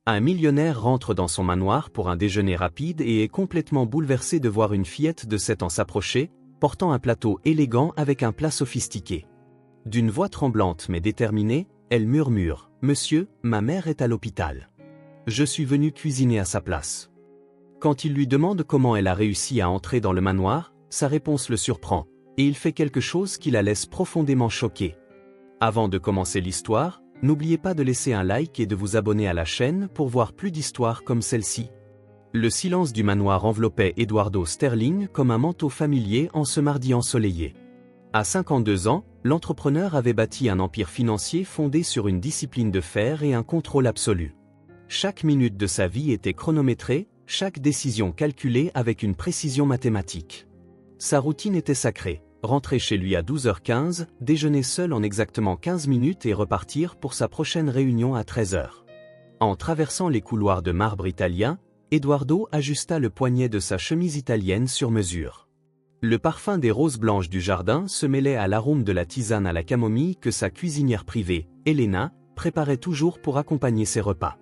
Un millionnaire rentre dans son manoir pour un déjeuner rapide et est complètement bouleversé de voir une fillette de 7 ans s'approcher, portant un plateau élégant avec un plat sophistiqué. D'une voix tremblante mais déterminée, elle murmure « Monsieur, ma mère est à l'hôpital. Je suis venu cuisiner à sa place. » Quand il lui demande comment elle a réussi à entrer dans le manoir, sa réponse le surprend, et il fait quelque chose qui la laisse profondément choquée. Avant de commencer l'histoire, n'oubliez pas de laisser un like et de vous abonner à la chaîne pour voir plus d'histoires comme celle-ci. Le silence du manoir enveloppait Eduardo Sterling comme un manteau familier en ce mardi ensoleillé. À 52 ans, l'entrepreneur avait bâti un empire financier fondé sur une discipline de fer et un contrôle absolu. Chaque minute de sa vie était chronométrée, chaque décision calculée avec une précision mathématique. Sa routine était sacrée. Rentrer chez lui à 12h15, déjeuner seul en exactement 15 minutes et repartir pour sa prochaine réunion à 13h. En traversant les couloirs de marbre italien, Eduardo ajusta le poignet de sa chemise italienne sur mesure. Le parfum des roses blanches du jardin se mêlait à l'arôme de la tisane à la camomille que sa cuisinière privée, Elena, préparait toujours pour accompagner ses repas.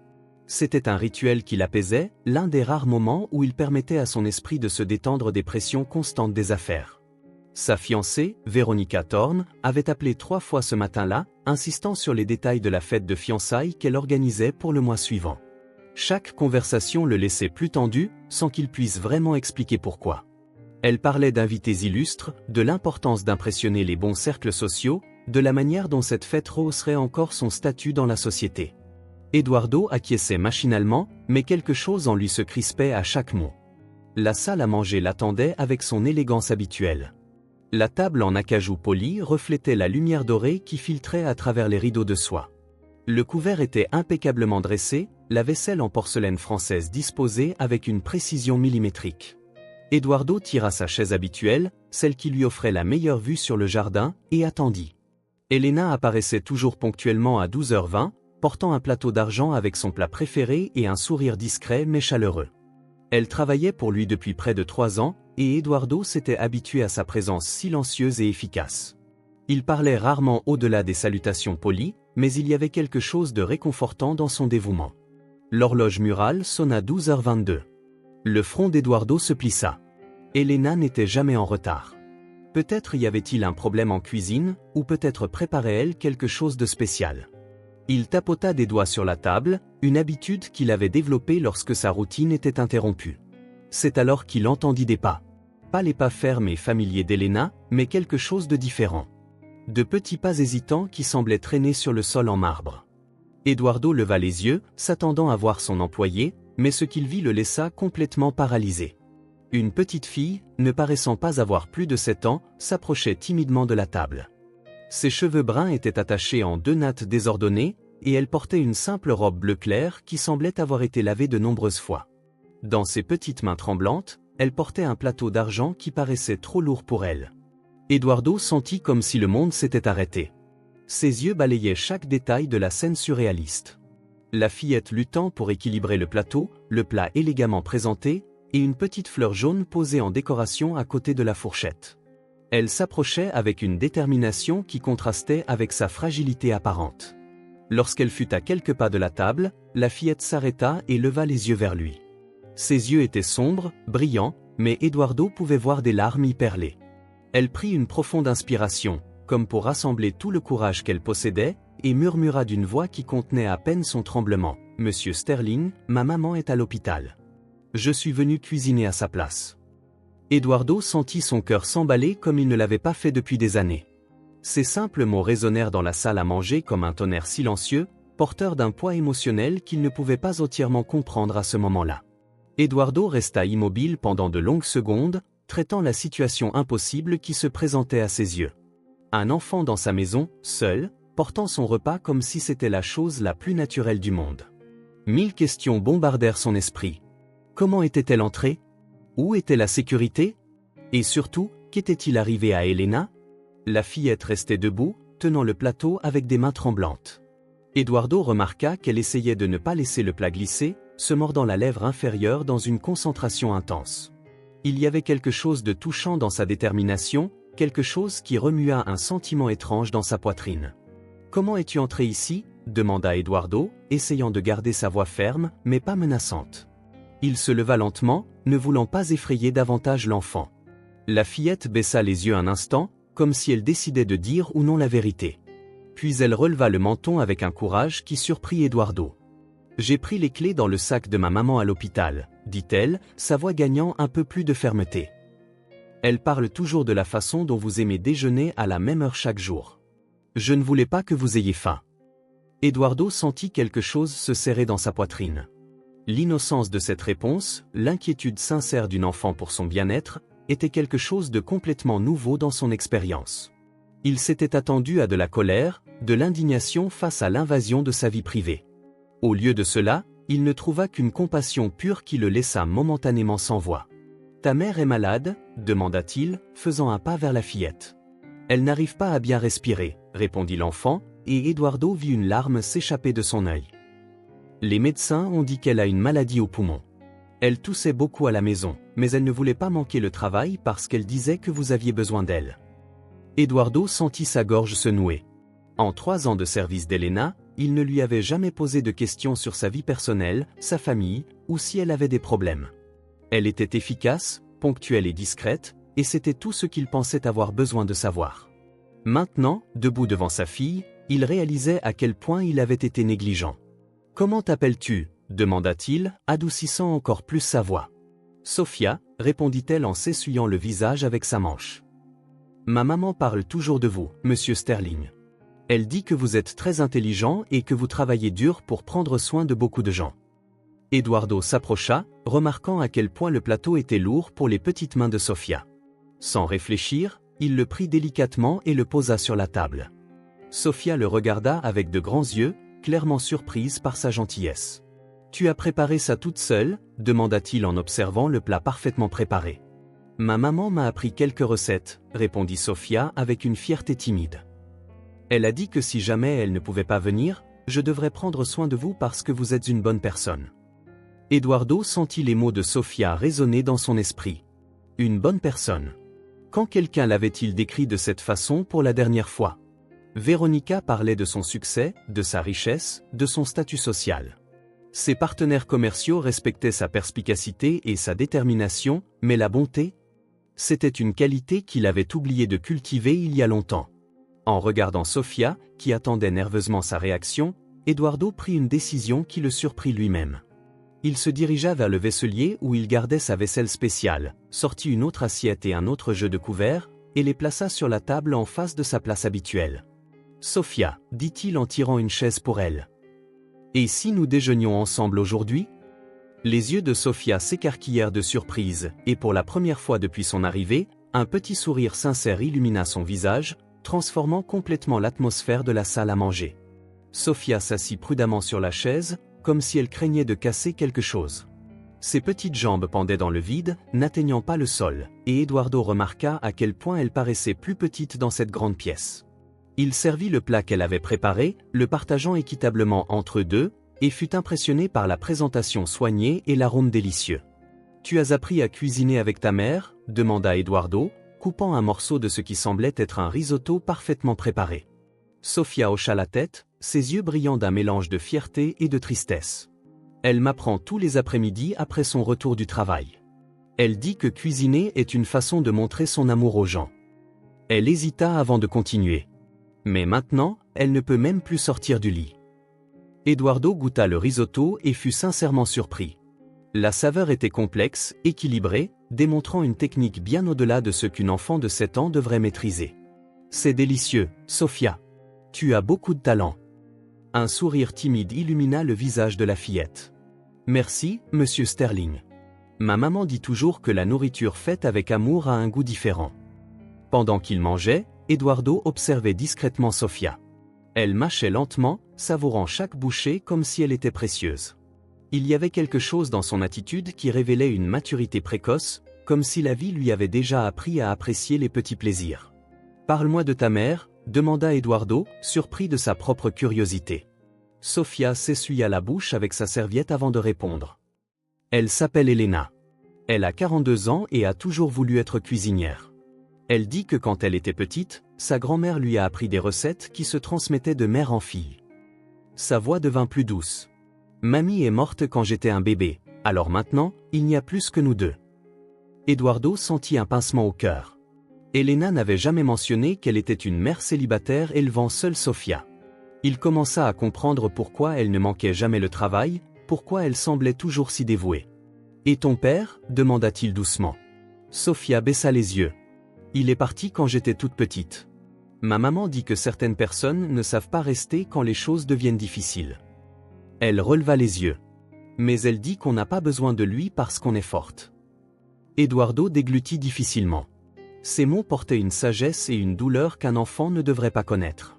C'était un rituel qui l'apaisait, l'un des rares moments où il permettait à son esprit de se détendre des pressions constantes des affaires. Sa fiancée, Veronica Thorne, avait appelé 3 fois ce matin-là, insistant sur les détails de la fête de fiançailles qu'elle organisait pour le mois suivant. Chaque conversation le laissait plus tendu, sans qu'il puisse vraiment expliquer pourquoi. Elle parlait d'invités illustres, de l'importance d'impressionner les bons cercles sociaux, de la manière dont cette fête rehausserait encore son statut dans la société. Eduardo acquiesçait machinalement, mais quelque chose en lui se crispait à chaque mot. La salle à manger l'attendait avec son élégance habituelle. La table en acajou poli reflétait la lumière dorée qui filtrait à travers les rideaux de soie. Le couvert était impeccablement dressé, la vaisselle en porcelaine française disposée avec une précision millimétrique. Eduardo tira sa chaise habituelle, celle qui lui offrait la meilleure vue sur le jardin, et attendit. Elena apparaissait toujours ponctuellement à 12h20, portant un plateau d'argent avec son plat préféré et un sourire discret mais chaleureux. Elle travaillait pour lui depuis près de 3 ans, et Eduardo s'était habitué à sa présence silencieuse et efficace. Il parlait rarement au-delà des salutations polies, mais il y avait quelque chose de réconfortant dans son dévouement. L'horloge murale sonna 12h22. Le front d'Eduardo se plissa. Elena n'était jamais en retard. Peut-être y avait-il un problème en cuisine, ou peut-être préparait-elle quelque chose de spécial. Il tapota des doigts sur la table, une habitude qu'il avait développée lorsque sa routine était interrompue. C'est alors qu'il entendit des pas. Pas les pas fermes et familiers d'Elena, mais quelque chose de différent. De petits pas hésitants qui semblaient traîner sur le sol en marbre. Eduardo leva les yeux, s'attendant à voir son employé, mais ce qu'il vit le laissa complètement paralysé. Une petite fille, ne paraissant pas avoir plus de 7 ans, s'approchait timidement de la table. Ses cheveux bruns étaient attachés en 2 nattes désordonnées, et elle portait une simple robe bleu clair qui semblait avoir été lavée de nombreuses fois. Dans ses petites mains tremblantes, elle portait un plateau d'argent qui paraissait trop lourd pour elle. Eduardo sentit comme si le monde s'était arrêté. Ses yeux balayaient chaque détail de la scène surréaliste. La fillette luttant pour équilibrer le plateau, le plat élégamment présenté, et une petite fleur jaune posée en décoration à côté de la fourchette. Elle s'approchait avec une détermination qui contrastait avec sa fragilité apparente. Lorsqu'elle fut à quelques pas de la table, la fillette s'arrêta et leva les yeux vers lui. Ses yeux étaient sombres, brillants, mais Eduardo pouvait voir des larmes y perler. Elle prit une profonde inspiration, comme pour rassembler tout le courage qu'elle possédait, et murmura d'une voix qui contenait à peine son tremblement. « Monsieur Sterling, ma maman est à l'hôpital. Je suis venu cuisiner à sa place. » Eduardo sentit son cœur s'emballer comme il ne l'avait pas fait depuis des années. Ces simples mots résonnèrent dans la salle à manger comme un tonnerre silencieux, porteur d'un poids émotionnel qu'il ne pouvait pas entièrement comprendre à ce moment-là. Eduardo resta immobile pendant de longues secondes, traitant la situation impossible qui se présentait à ses yeux. Un enfant dans sa maison, seul, portant son repas comme si c'était la chose la plus naturelle du monde. 1000 questions bombardèrent son esprit. Comment était-elle entrée? Où était la sécurité? Et surtout, qu'était-il arrivé à Elena? La fillette restait debout, tenant le plateau avec des mains tremblantes. Eduardo remarqua qu'elle essayait de ne pas laisser le plat glisser, se mordant la lèvre inférieure dans une concentration intense. Il y avait quelque chose de touchant dans sa détermination, quelque chose qui remua un sentiment étrange dans sa poitrine. « Comment es-tu entré ici ?» demanda Eduardo, essayant de garder sa voix ferme, mais pas menaçante. Il se leva lentement, ne voulant pas effrayer davantage l'enfant. La fillette baissa les yeux un instant, comme si elle décidait de dire ou non la vérité. Puis elle releva le menton avec un courage qui surprit Eduardo. « J'ai pris les clés dans le sac de ma maman à l'hôpital », dit-elle, sa voix gagnant un peu plus de fermeté. Elle parle toujours de la façon dont vous aimez déjeuner à la même heure chaque jour. Je ne voulais pas que vous ayez faim. Eduardo sentit quelque chose se serrer dans sa poitrine. L'innocence de cette réponse, l'inquiétude sincère d'une enfant pour son bien-être, était quelque chose de complètement nouveau dans son expérience. Il s'était attendu à de la colère, de l'indignation face à l'invasion de sa vie privée. Au lieu de cela, il ne trouva qu'une compassion pure qui le laissa momentanément sans voix. « Ta mère est malade ?» demanda-t-il, faisant un pas vers la fillette. « Elle n'arrive pas à bien respirer », répondit l'enfant, et Eduardo vit une larme s'échapper de son œil. Les médecins ont dit qu'elle a une maladie au poumon. Elle toussait beaucoup à la maison, mais elle ne voulait pas manquer le travail parce qu'elle disait que vous aviez besoin d'elle. Eduardo sentit sa gorge se nouer. En 3 ans de service d'Elena, il ne lui avait jamais posé de questions sur sa vie personnelle, sa famille, ou si elle avait des problèmes. Elle était efficace, ponctuelle et discrète, et c'était tout ce qu'il pensait avoir besoin de savoir. Maintenant, debout devant sa fille, il réalisait à quel point il avait été négligent. « Comment t'appelles-tu » demanda-t-il, adoucissant encore plus sa voix. « Sophia » répondit-elle en s'essuyant le visage avec sa manche. « Ma maman parle toujours de vous, monsieur Sterling. Elle dit que vous êtes très intelligent et que vous travaillez dur pour prendre soin de beaucoup de gens. » Eduardo s'approcha, remarquant à quel point le plateau était lourd pour les petites mains de Sophia. Sans réfléchir, il le prit délicatement et le posa sur la table. Sophia le regarda avec de grands yeux, clairement surprise par sa gentillesse. « Tu as préparé ça toute seule ?» demanda-t-il en observant le plat parfaitement préparé. « Ma maman m'a appris quelques recettes » répondit Sophia avec une fierté timide. « Elle a dit que si jamais elle ne pouvait pas venir, je devrais prendre soin de vous parce que vous êtes une bonne personne. » Eduardo sentit les mots de Sophia résonner dans son esprit. Une bonne personne. Quand quelqu'un l'avait-il décrit de cette façon pour la dernière fois? Véronica parlait de son succès, de sa richesse, de son statut social. Ses partenaires commerciaux respectaient sa perspicacité et sa détermination, mais la bonté? C'était une qualité qu'il avait oublié de cultiver il y a longtemps. En regardant Sophia, qui attendait nerveusement sa réaction, Eduardo prit une décision qui le surprit lui-même. Il se dirigea vers le vaisselier où il gardait sa vaisselle spéciale, sortit une autre assiette et un autre jeu de couverts, et les plaça sur la table en face de sa place habituelle. « Sophia » dit-il en tirant une chaise pour elle. « Et si nous déjeunions ensemble aujourd'hui ?» Les yeux de Sophia s'écarquillèrent de surprise, et pour la première fois depuis son arrivée, un petit sourire sincère illumina son visage, transformant complètement l'atmosphère de la salle à manger. Sophia s'assit prudemment sur la chaise, comme si elle craignait de casser quelque chose. Ses petites jambes pendaient dans le vide, n'atteignant pas le sol, et Eduardo remarqua à quel point elle paraissait plus petite dans cette grande pièce. Il servit le plat qu'elle avait préparé, le partageant équitablement entre eux deux, et fut impressionné par la présentation soignée et l'arôme délicieux. « Tu as appris à cuisiner avec ta mère ?» demanda Eduardo, coupant un morceau de ce qui semblait être un risotto parfaitement préparé. Sophia hocha la tête, ses yeux brillant d'un mélange de fierté et de tristesse. « Elle m'apprend tous les après-midi après son retour du travail. Elle dit que cuisiner est une façon de montrer son amour aux gens. » Elle hésita avant de continuer. Mais maintenant, elle ne peut même plus sortir du lit. Eduardo goûta le risotto et fut sincèrement surpris. La saveur était complexe, équilibrée, démontrant une technique bien au-delà de ce qu'une enfant de 7 ans devrait maîtriser. « C'est délicieux, Sophia. Tu as beaucoup de talent. » Un sourire timide illumina le visage de la fillette. « Merci, monsieur Sterling. Ma maman dit toujours que la nourriture faite avec amour a un goût différent. » Pendant qu'il mangeait, Eduardo observait discrètement Sophia. Elle mâchait lentement, savourant chaque bouchée comme si elle était précieuse. Il y avait quelque chose dans son attitude qui révélait une maturité précoce, comme si la vie lui avait déjà appris à apprécier les petits plaisirs. « Parle-moi de ta mère » demanda Eduardo, surpris de sa propre curiosité. Sophia s'essuya la bouche avec sa serviette avant de répondre. « Elle s'appelle Elena. Elle a 42 ans et a toujours voulu être cuisinière. Elle dit que quand elle était petite, sa grand-mère lui a appris des recettes qui se transmettaient de mère en fille. Sa voix devint plus douce. Mamie est morte quand j'étais un bébé, alors maintenant, il n'y a plus que nous deux. Eduardo sentit un pincement au cœur. Elena n'avait jamais mentionné qu'elle était une mère célibataire élevant seule Sofia. Il commença à comprendre pourquoi elle ne manquait jamais le travail, pourquoi elle semblait toujours si dévouée. « Et ton père » demanda-t-il doucement. Sofia baissa les yeux. « Il est parti quand j'étais toute petite. Ma maman dit que certaines personnes ne savent pas rester quand les choses deviennent difficiles. » Elle releva les yeux. « Mais elle dit qu'on n'a pas besoin de lui parce qu'on est forte. » Eduardo déglutit difficilement. Ces mots portaient une sagesse et une douleur qu'un enfant ne devrait pas connaître.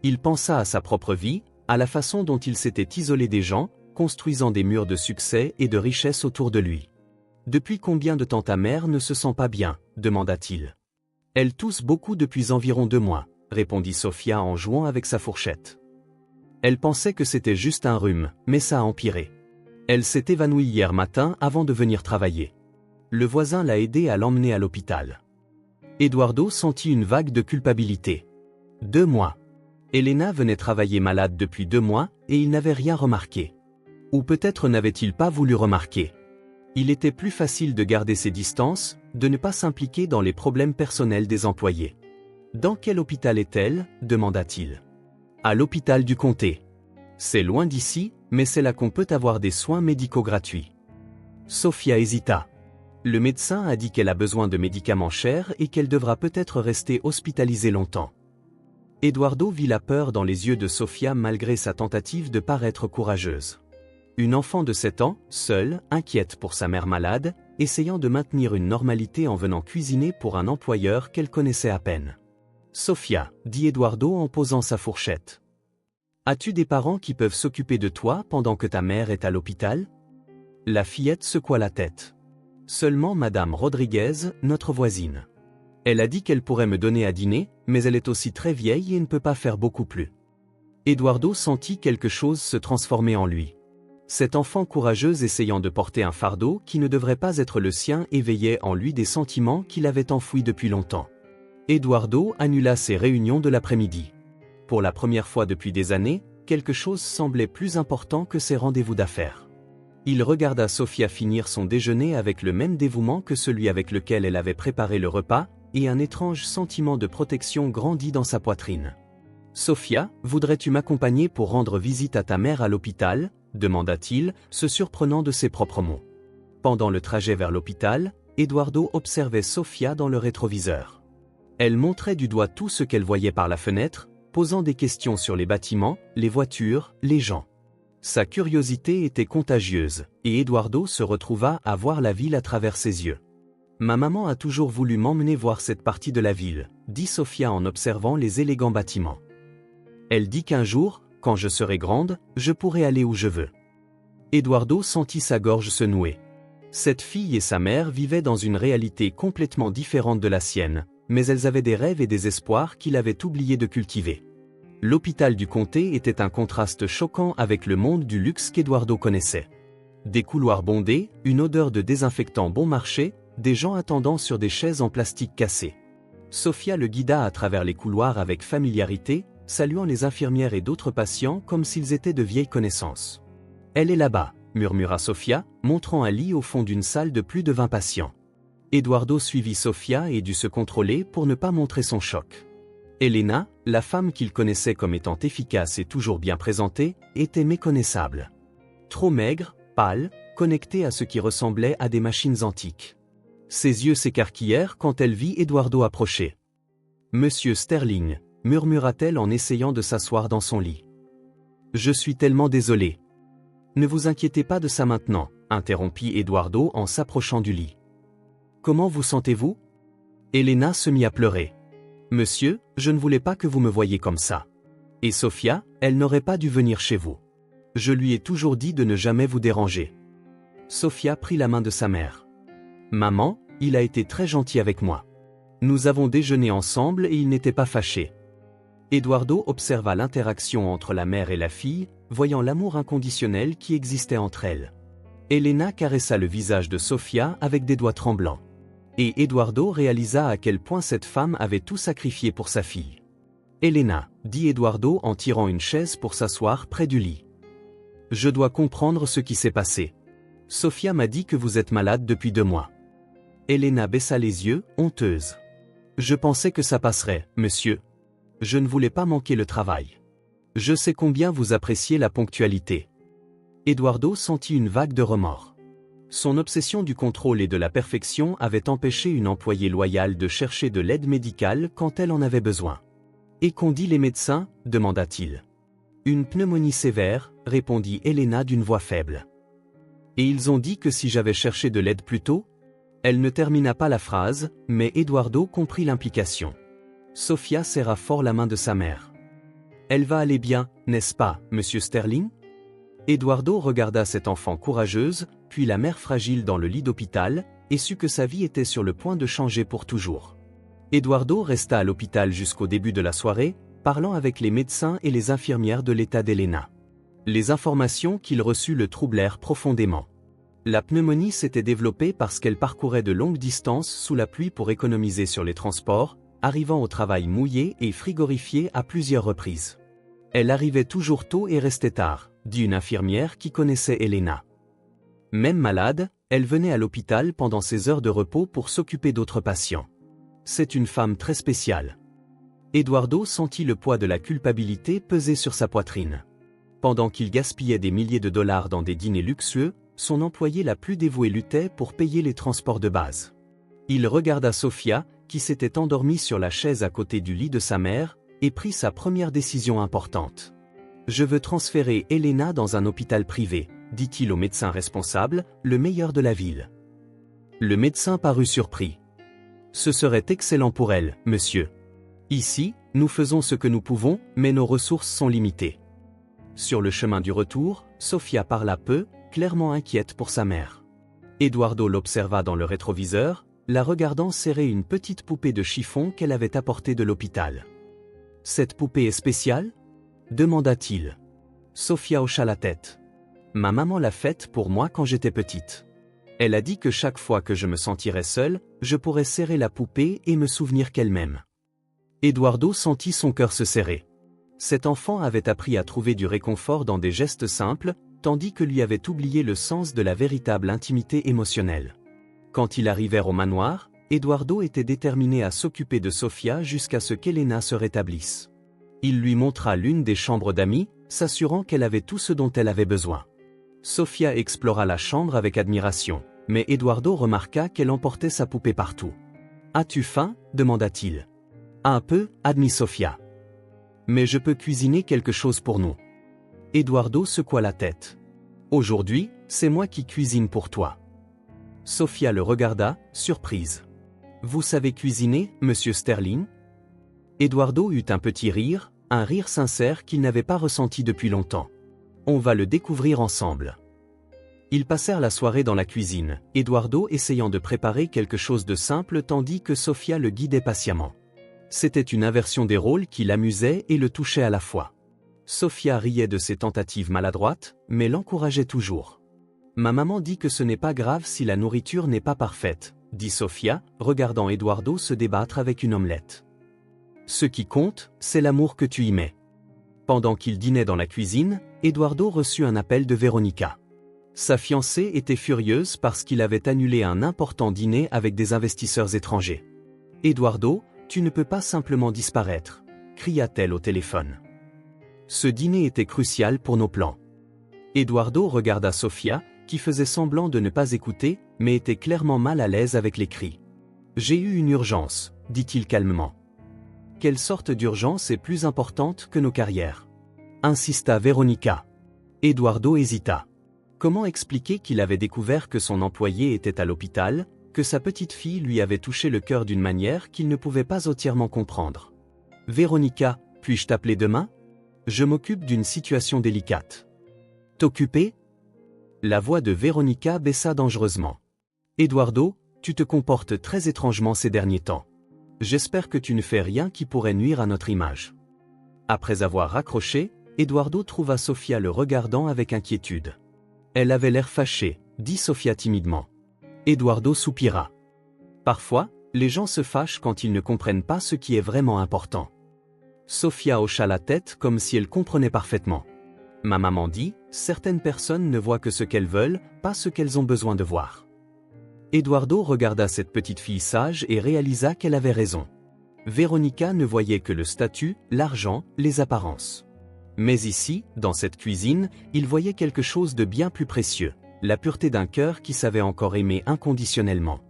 Il pensa à sa propre vie, à la façon dont il s'était isolé des gens, construisant des murs de succès et de richesse autour de lui. « Depuis combien de temps ta mère ne se sent pas bien » demanda-t-il. « Elle tousse beaucoup depuis environ 2 mois, répondit Sofia en jouant avec sa fourchette. Elle pensait que c'était juste un rhume, mais ça a empiré. Elle s'est évanouie hier matin avant de venir travailler. Le voisin l'a aidée à l'emmener à l'hôpital. » Eduardo sentit une vague de culpabilité. 2 mois. Elena venait travailler malade depuis 2 mois et il n'avait rien remarqué. Ou peut-être n'avait-il pas voulu remarquer. Il était plus facile de garder ses distances, de ne pas s'impliquer dans les problèmes personnels des employés. « Dans quel hôpital est-elle » demanda-t-il. « À l'hôpital du comté. C'est loin d'ici, mais c'est là qu'on peut avoir des soins médicaux gratuits. » Sofia hésita. Le médecin a dit qu'elle a besoin de médicaments chers et qu'elle devra peut-être rester hospitalisée longtemps. Eduardo vit la peur dans les yeux de Sofia malgré sa tentative de paraître courageuse. Une enfant de 7 ans, seule, inquiète pour sa mère malade, essayant de maintenir une normalité en venant cuisiner pour un employeur qu'elle connaissait à peine. « Sofia » dit Eduardo en posant sa fourchette. « As-tu des parents qui peuvent s'occuper de toi pendant que ta mère est à l'hôpital » La fillette secoua la tête. « Seulement Madame Rodriguez, notre voisine. Elle a dit qu'elle pourrait me donner à dîner, mais elle est aussi très vieille et ne peut pas faire beaucoup plus. » Eduardo sentit quelque chose se transformer en lui. Cette enfant courageuse essayant de porter un fardeau qui ne devrait pas être le sien éveillait en lui des sentiments qu'il avait enfouis depuis longtemps. Eduardo annula ses réunions de l'après-midi. Pour la première fois depuis des années, quelque chose semblait plus important que ses rendez-vous d'affaires. Il regarda Sofia finir son déjeuner avec le même dévouement que celui avec lequel elle avait préparé le repas, et un étrange sentiment de protection grandit dans sa poitrine. « Sofia, voudrais-tu m'accompagner pour rendre visite à ta mère à l'hôpital » demanda-t-il, se surprenant de ses propres mots. Pendant le trajet vers l'hôpital, Eduardo observait Sofia dans le rétroviseur. Elle montrait du doigt tout ce qu'elle voyait par la fenêtre, posant des questions sur les bâtiments, les voitures, les gens. Sa curiosité était contagieuse, et Eduardo se retrouva à voir la ville à travers ses yeux. « Ma maman a toujours voulu m'emmener voir cette partie de la ville » dit Sofia en observant les élégants bâtiments. « Elle dit qu'un jour, quand je serai grande, je pourrai aller où je veux. » Eduardo sentit sa gorge se nouer. Cette fille et sa mère vivaient dans une réalité complètement différente de la sienne, mais elles avaient des rêves et des espoirs qu'il avait oublié de cultiver. L'hôpital du comté était un contraste choquant avec le monde du luxe qu'Eduardo connaissait. Des couloirs bondés, une odeur de désinfectant bon marché, des gens attendant sur des chaises en plastique cassées. Sofia le guida à travers les couloirs avec familiarité, saluant les infirmières et d'autres patients comme s'ils étaient de vieilles connaissances. « Elle est là-bas » murmura Sofia, montrant un lit au fond d'une salle de plus de 20 patients. Eduardo suivit Sofia et dut se contrôler pour ne pas montrer son choc. Elena, la femme qu'il connaissait comme étant efficace et toujours bien présentée, était méconnaissable. Trop maigre, pâle, connectée à ce qui ressemblait à des machines antiques. Ses yeux s'écarquillèrent quand elle vit Eduardo approcher. « Monsieur Sterling » murmura-t-elle en essayant de s'asseoir dans son lit. « Je suis tellement désolée. »« Ne vous inquiétez pas de ça maintenant » interrompit Eduardo en s'approchant du lit. « Comment vous sentez-vous » Elena se mit à pleurer. « Monsieur, je ne voulais pas que vous me voyiez comme ça. Et Sofia, elle n'aurait pas dû venir chez vous. Je lui ai toujours dit de ne jamais vous déranger. » Sofia prit la main de sa mère. « Maman, il a été très gentil avec moi. Nous avons déjeuné ensemble et il n'était pas fâché. » Eduardo observa l'interaction entre la mère et la fille, voyant l'amour inconditionnel qui existait entre elles. Elena caressa le visage de Sofia avec des doigts tremblants. Et Eduardo réalisa à quel point cette femme avait tout sacrifié pour sa fille. Elena, dit Eduardo en tirant une chaise pour s'asseoir près du lit. Je dois comprendre ce qui s'est passé. Sofia m'a dit que vous êtes malade depuis 2 mois. Elena baissa les yeux, honteuse. Je pensais que ça passerait, monsieur. Je ne voulais pas manquer le travail. Je sais combien vous appréciez la ponctualité. Eduardo sentit une vague de remords. Son obsession du contrôle et de la perfection avait empêché une employée loyale de chercher de l'aide médicale quand elle en avait besoin. Et qu'ont dit les médecins, demanda-t-il. Une pneumonie sévère, répondit Elena d'une voix faible. Et ils ont dit que si j'avais cherché de l'aide plus tôt? Elle ne termina pas la phrase, mais Eduardo comprit l'implication. Sofia serra fort la main de sa mère. Elle va aller bien, n'est-ce pas, monsieur Sterling? Eduardo regarda cette enfant courageuse, puis la mère fragile dans le lit d'hôpital, et sut que sa vie était sur le point de changer pour toujours. Eduardo resta à l'hôpital jusqu'au début de la soirée, parlant avec les médecins et les infirmières de l'état d'Elena. Les informations qu'il reçut le troublèrent profondément. La pneumonie s'était développée parce qu'elle parcourait de longues distances sous la pluie pour économiser sur les transports, arrivant au travail mouillé et frigorifié à plusieurs reprises. Elle arrivait toujours tôt et restait tard, dit une infirmière qui connaissait Elena. Même malade, elle venait à l'hôpital pendant ses heures de repos pour s'occuper d'autres patients. C'est une femme très spéciale. Eduardo sentit le poids de la culpabilité peser sur sa poitrine. Pendant qu'il gaspillait des milliers de dollars dans des dîners luxueux, son employée la plus dévouée luttait pour payer les transports de base. Il regarda Sofia, qui s'était endormie sur la chaise à côté du lit de sa mère, et prit sa première décision importante. « Je veux transférer Elena dans un hôpital privé », dit-il au médecin responsable, le meilleur de la ville. Le médecin parut surpris. « Ce serait excellent pour elle, monsieur. Ici, nous faisons ce que nous pouvons, mais nos ressources sont limitées. » Sur le chemin du retour, Sofia parla peu, clairement inquiète pour sa mère. Eduardo l'observa dans le rétroviseur, la regardant serrer une petite poupée de chiffon qu'elle avait apportée de l'hôpital. « Cette poupée est spéciale ?» demanda-t-il. Sofia hocha la tête. « Ma maman l'a faite pour moi quand j'étais petite. Elle a dit que chaque fois que je me sentirais seule, je pourrais serrer la poupée et me souvenir qu'elle m'aime. » Eduardo sentit son cœur se serrer. Cet enfant avait appris à trouver du réconfort dans des gestes simples, tandis que lui avait oublié le sens de la véritable intimité émotionnelle. Quand ils arrivèrent au manoir, Eduardo était déterminé à s'occuper de Sofia jusqu'à ce qu'Elena se rétablisse. Il lui montra l'une des chambres d'amis, s'assurant qu'elle avait tout ce dont elle avait besoin. Sofia explora la chambre avec admiration, mais Eduardo remarqua qu'elle emportait sa poupée partout. « As-tu faim » demanda-t-il. « Un peu » admit Sofia. « Mais je peux cuisiner quelque chose pour nous. » Eduardo secoua la tête. « Aujourd'hui, c'est moi qui cuisine pour toi. » Sofia le regarda, surprise. « Vous savez cuisiner, monsieur Sterling ?» Eduardo eut un petit rire, un rire sincère qu'il n'avait pas ressenti depuis longtemps. « On va le découvrir ensemble. » Ils passèrent la soirée dans la cuisine, Eduardo essayant de préparer quelque chose de simple tandis que Sofia le guidait patiemment. C'était une inversion des rôles qui l'amusait et le touchait à la fois. Sofia riait de ses tentatives maladroites, mais l'encourageait toujours. « Ma maman dit que ce n'est pas grave si la nourriture n'est pas parfaite, » dit Sofia, regardant Eduardo se débattre avec une omelette. « Ce qui compte, c'est l'amour que tu y mets. » Pendant qu'il dînait dans la cuisine, Eduardo reçut un appel de Veronica. Sa fiancée était furieuse parce qu'il avait annulé un important dîner avec des investisseurs étrangers. « Eduardo, tu ne peux pas simplement disparaître, » cria-t-elle au téléphone. Ce dîner était crucial pour nos plans. Eduardo regarda Sofia, qui faisait semblant de ne pas écouter, mais était clairement mal à l'aise avec les cris. « J'ai eu une urgence, » dit-il calmement. « Quelle sorte d'urgence est plus importante que nos carrières ?» insista Veronica. Eduardo hésita. Comment expliquer qu'il avait découvert que son employé était à l'hôpital, que sa petite fille lui avait touché le cœur d'une manière qu'il ne pouvait pas entièrement comprendre. « Veronica, puis-je t'appeler demain ? Je m'occupe d'une situation délicate. »« T'occuper ?» La voix de Veronica baissa dangereusement. « Eduardo, tu te comportes très étrangement ces derniers temps. J'espère que tu ne fais rien qui pourrait nuire à notre image. » Après avoir raccroché, Eduardo trouva Sofia le regardant avec inquiétude. « Elle avait l'air fâchée, » dit Sofia timidement. Eduardo soupira. « Parfois, les gens se fâchent quand ils ne comprennent pas ce qui est vraiment important. » Sofia hocha la tête comme si elle comprenait parfaitement. Ma maman dit, certaines personnes ne voient que ce qu'elles veulent, pas ce qu'elles ont besoin de voir. Eduardo regarda cette petite fille sage et réalisa qu'elle avait raison. Veronica ne voyait que le statut, l'argent, les apparences. Mais ici, dans cette cuisine, il voyait quelque chose de bien plus précieux, la pureté d'un cœur qui savait encore aimer inconditionnellement.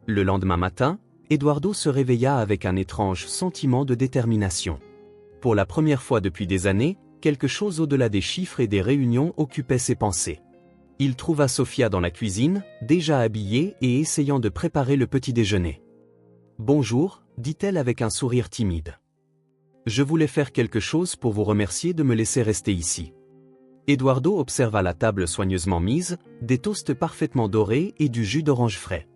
Le lendemain matin, Eduardo se réveilla avec un étrange sentiment de détermination. Pour la première fois depuis des années, quelque chose au-delà des chiffres et des réunions occupait ses pensées. Il trouva Sofia dans la cuisine, déjà habillée et essayant de préparer le petit déjeuner. « Bonjour », dit-elle avec un sourire timide. « Je voulais faire quelque chose pour vous remercier de me laisser rester ici. » Eduardo observa la table soigneusement mise, des toasts parfaitement dorés et du jus d'orange frais.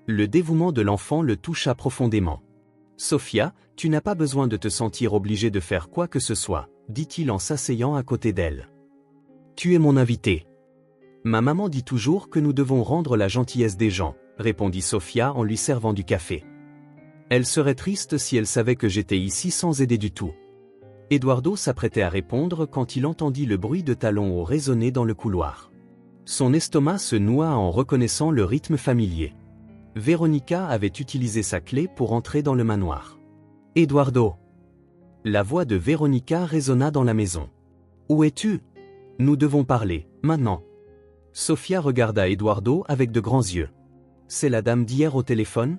Le dévouement de l'enfant le toucha profondément. « Sofia, tu n'as pas besoin de te sentir obligée de faire quoi que ce soit, » dit-il en s'asseyant à côté d'elle. « Tu es mon invitée. »« Ma maman dit toujours que nous devons rendre la gentillesse des gens, » répondit Sofia en lui servant du café. Elle serait triste si elle savait que j'étais ici sans aider du tout. Eduardo s'apprêtait à répondre quand il entendit le bruit de talons hauts résonner dans le couloir. Son estomac se noua en reconnaissant le rythme familier. Veronica avait utilisé sa clé pour entrer dans le manoir. « Eduardo !» La voix de Veronica résonna dans la maison. « Où es-tu ? Nous devons parler, maintenant. » Sofia regarda Eduardo avec de grands yeux. « C'est la dame d'hier au téléphone ?»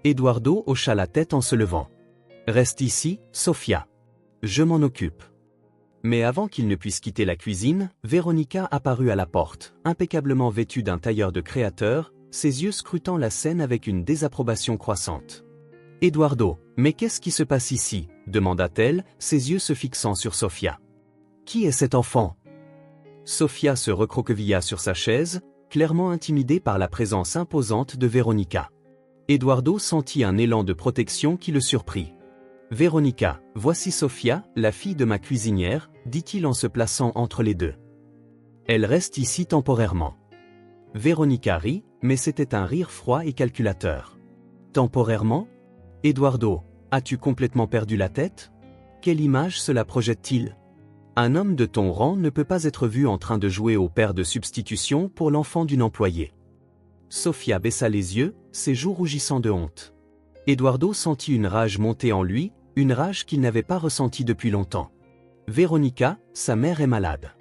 Eduardo hocha la tête en se levant. « Reste ici, Sofia. Je m'en occupe. » Mais avant qu'il ne puisse quitter la cuisine, Veronica apparut à la porte, impeccablement vêtue d'un tailleur de créateur, ses yeux scrutant la scène avec une désapprobation croissante. « Eduardo, mais qu'est-ce qui se passe ici ?» demanda-t-elle, ses yeux se fixant sur Sofia. « Qui est cet enfant ?» Sofia se recroquevilla sur sa chaise, clairement intimidée par la présence imposante de Veronica. Eduardo sentit un élan de protection qui le surprit. « Veronica, voici Sofia, la fille de ma cuisinière, » dit-il en se plaçant entre les deux. « Elle reste ici temporairement. » Veronica rit, mais c'était un rire froid et calculateur. « Temporairement ? Eduardo, as-tu complètement perdu la tête ? Quelle image cela projette-t-il ? Un homme de ton rang ne peut pas être vu en train de jouer au père de substitution pour l'enfant d'une employée. » Sofia baissa les yeux, ses joues rougissant de honte. Eduardo sentit une rage monter en lui, une rage qu'il n'avait pas ressentie depuis longtemps. « Veronica, sa mère est malade.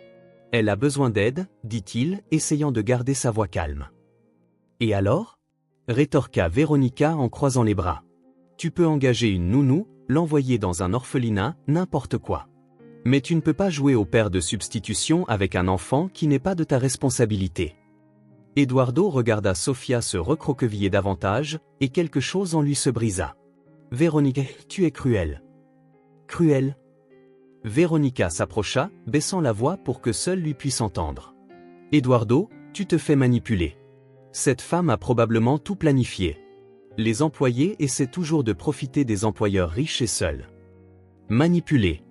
Elle a besoin d'aide, » dit-il, essayant de garder sa voix calme. « Et alors ?» rétorqua Veronica en croisant les bras. « Tu peux engager une nounou, l'envoyer dans un orphelinat, n'importe quoi. Mais tu ne peux pas jouer au père de substitution avec un enfant qui n'est pas de ta responsabilité. » Eduardo regarda Sofia se recroqueviller davantage, et quelque chose en lui se brisa. « Veronica, tu es cruelle. »« Cruelle ?» Veronica s'approcha, baissant la voix pour que seul lui puisse entendre. « Eduardo, tu te fais manipuler. Cette femme a probablement tout planifié. Les employés essaient toujours de profiter des employeurs riches et seuls. »« Manipuler ?»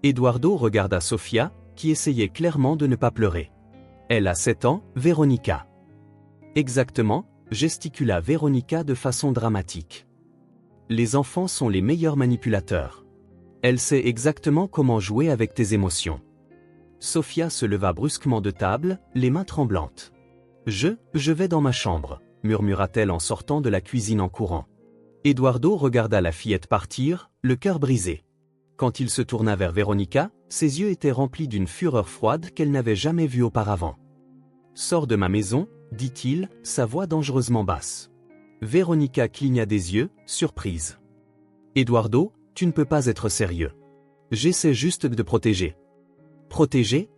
Eduardo regarda Sofia, qui essayait clairement de ne pas pleurer. « Elle a 7 ans, Veronica. » « Exactement », gesticula Veronica de façon dramatique. « Les enfants sont les meilleurs manipulateurs. Elle sait exactement comment jouer avec tes émotions. » Sofia se leva brusquement de table, les mains tremblantes. « Je vais dans ma chambre », murmura-t-elle en sortant de la cuisine en courant. Eduardo regarda la fillette partir, le cœur brisé. Quand il se tourna vers Veronica, ses yeux étaient remplis d'une fureur froide qu'elle n'avait jamais vue auparavant. « Sors de ma maison », dit-il, sa voix dangereusement basse. Veronica cligna des yeux, surprise. « Eduardo, tu ne peux pas être sérieux. J'essaie juste de te protéger. »« Protéger ?»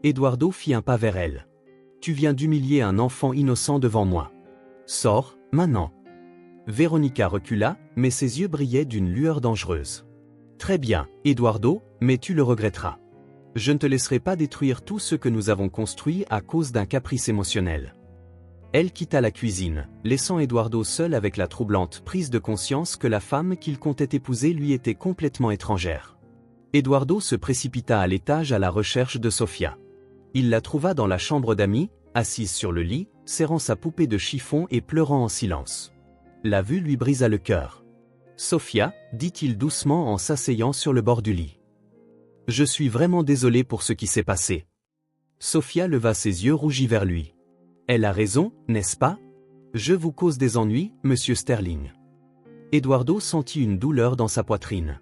Eduardo fit un pas vers elle. « Tu viens d'humilier un enfant innocent devant moi. Sors, maintenant. » Veronica recula, mais ses yeux brillaient d'une lueur dangereuse. « Très bien, Eduardo, mais tu le regretteras. Je ne te laisserai pas détruire tout ce que nous avons construit à cause d'un caprice émotionnel. » Elle quitta la cuisine, laissant Eduardo seul avec la troublante prise de conscience que la femme qu'il comptait épouser lui était complètement étrangère. Eduardo se précipita à l'étage à la recherche de Sofia. Il la trouva dans la chambre d'amis, assise sur le lit, serrant sa poupée de chiffon et pleurant en silence. La vue lui brisa le cœur. Sofia, dit-il doucement en s'asseyant sur le bord du lit. Je suis vraiment désolé pour ce qui s'est passé. Sofia leva ses yeux rougis vers lui. Elle a raison, n'est-ce pas? Je vous cause des ennuis, monsieur Sterling. Eduardo sentit une douleur dans sa poitrine.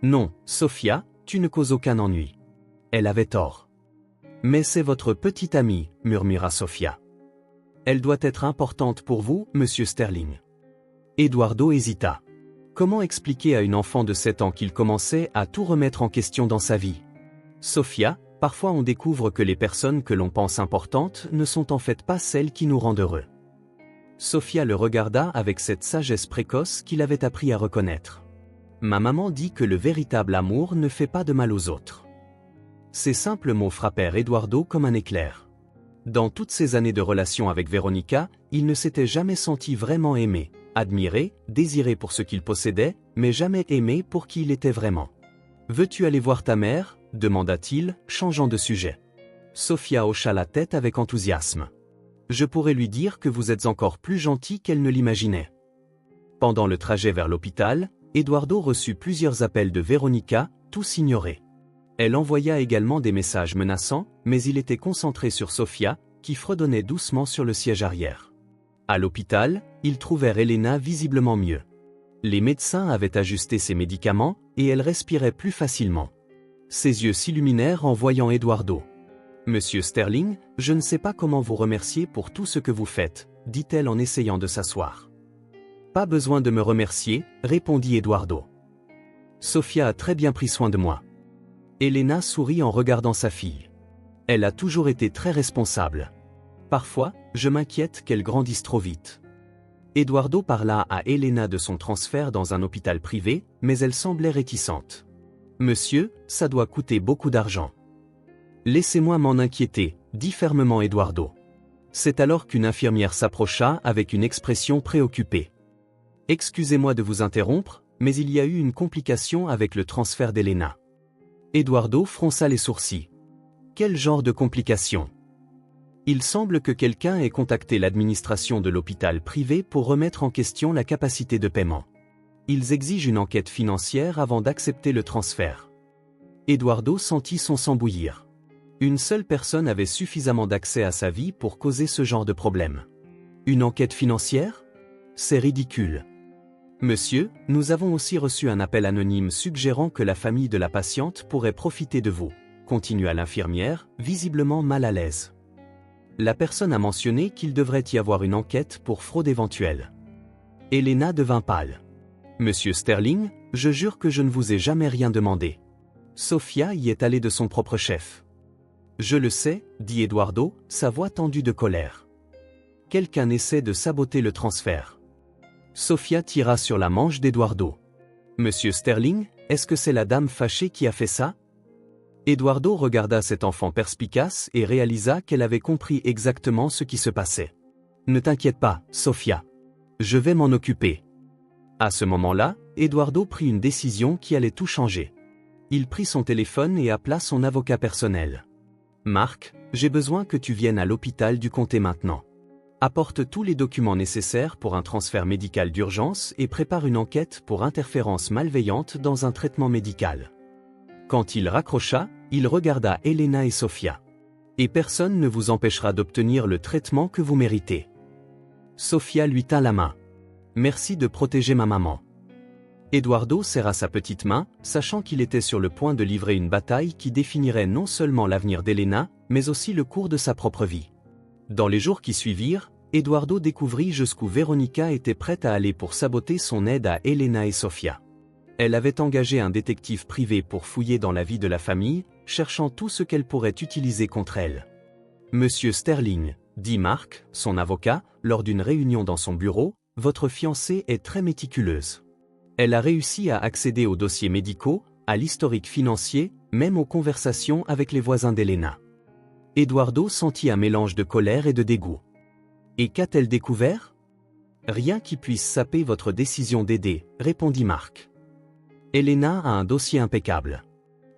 Non, Sofia, tu ne causes aucun ennui. Elle avait tort. Mais c'est votre petite amie, murmura Sofia. Elle doit être importante pour vous, monsieur Sterling. Eduardo hésita. Comment expliquer à une enfant de 7 ans qu'il commençait à tout remettre en question dans sa vie? Sofia, parfois on découvre que les personnes que l'on pense importantes ne sont en fait pas celles qui nous rendent heureux. Sofia le regarda avec cette sagesse précoce qu'il avait appris à reconnaître. Ma maman dit que le véritable amour ne fait pas de mal aux autres. Ces simples mots frappèrent Eduardo comme un éclair. Dans toutes ces années de relation avec Veronica, il ne s'était jamais senti vraiment aimé, admiré, désiré pour ce qu'il possédait, mais jamais aimé pour qui il était vraiment. « Veux-tu aller voir ta mère ?» demanda-t-il, changeant de sujet. Sofia hocha la tête avec enthousiasme. « Je pourrais lui dire que vous êtes encore plus gentil qu'elle ne l'imaginait. » Pendant le trajet vers l'hôpital, Eduardo reçut plusieurs appels de Veronica, tous ignorés. Elle envoya également des messages menaçants, mais il était concentré sur Sofia, qui fredonnait doucement sur le siège arrière. À l'hôpital, ils trouvèrent Elena visiblement mieux. Les médecins avaient ajusté ses médicaments, et elle respirait plus facilement. Ses yeux s'illuminèrent en voyant Eduardo. « Monsieur Sterling, je ne sais pas comment vous remercier pour tout ce que vous faites, » dit-elle en essayant de s'asseoir. « Pas besoin de me remercier, » répondit Eduardo. « Sofia a très bien pris soin de moi. » Elena sourit en regardant sa fille. « Elle a toujours été très responsable. Parfois, je m'inquiète qu'elle grandisse trop vite. » Eduardo parla à Elena de son transfert dans un hôpital privé, mais elle semblait réticente. « Monsieur, ça doit coûter beaucoup d'argent. »« Laissez-moi m'en inquiéter, » dit fermement Eduardo. C'est alors qu'une infirmière s'approcha avec une expression préoccupée. « Excusez-moi de vous interrompre, mais il y a eu une complication avec le transfert d'Elena. » Eduardo fronça les sourcils. « Quel genre de complication ? » Il semble que quelqu'un ait contacté l'administration de l'hôpital privé pour remettre en question la capacité de paiement. Ils exigent une enquête financière avant d'accepter le transfert. Eduardo sentit son sang bouillir. Une seule personne avait suffisamment d'accès à sa vie pour causer ce genre de problème. Une enquête financière ? C'est ridicule. Monsieur, nous avons aussi reçu un appel anonyme suggérant que la famille de la patiente pourrait profiter de vous, continua l'infirmière, visiblement mal à l'aise. La personne a mentionné qu'il devrait y avoir une enquête pour fraude éventuelle. Elena devint pâle. « Monsieur Sterling, je jure que je ne vous ai jamais rien demandé. Sofia y est allée de son propre chef. »« Je le sais, » dit Eduardo, sa voix tendue de colère. « Quelqu'un essaie de saboter le transfert. » Sofia tira sur la manche d'Eduardo. « Monsieur Sterling, est-ce que c'est la dame fâchée qui a fait ça ?» Eduardo regarda cet enfant perspicace et réalisa qu'elle avait compris exactement ce qui se passait. « Ne t'inquiète pas, Sofia. Je vais m'en occuper. » À ce moment-là, Eduardo prit une décision qui allait tout changer. Il prit son téléphone et appela son avocat personnel. « Marc, j'ai besoin que tu viennes à l'hôpital du comté maintenant. Apporte tous les documents nécessaires pour un transfert médical d'urgence et prépare une enquête pour interférence malveillante dans un traitement médical. » Quand il raccrocha, il regarda Elena et Sofia. « Et personne ne vous empêchera d'obtenir le traitement que vous méritez. » Sofia lui tint la main. « Merci de protéger ma maman. » Eduardo serra sa petite main, sachant qu'il était sur le point de livrer une bataille qui définirait non seulement l'avenir d'Elena, mais aussi le cours de sa propre vie. Dans les jours qui suivirent, Eduardo découvrit jusqu'où Veronica était prête à aller pour saboter son aide à Elena et Sofia. Elle avait engagé un détective privé pour fouiller dans la vie de la famille, cherchant tout ce qu'elle pourrait utiliser contre elle. « Monsieur Sterling, » dit Marc, son avocat, lors d'une réunion dans son bureau, « votre fiancée est très méticuleuse. Elle a réussi à accéder aux dossiers médicaux, à l'historique financier, même aux conversations avec les voisins d'Elena. » Eduardo sentit un mélange de colère et de dégoût. « Et qu'a-t-elle découvert ? » « Rien qui puisse saper votre décision d'aider, » répondit Marc. Elena a un dossier impeccable.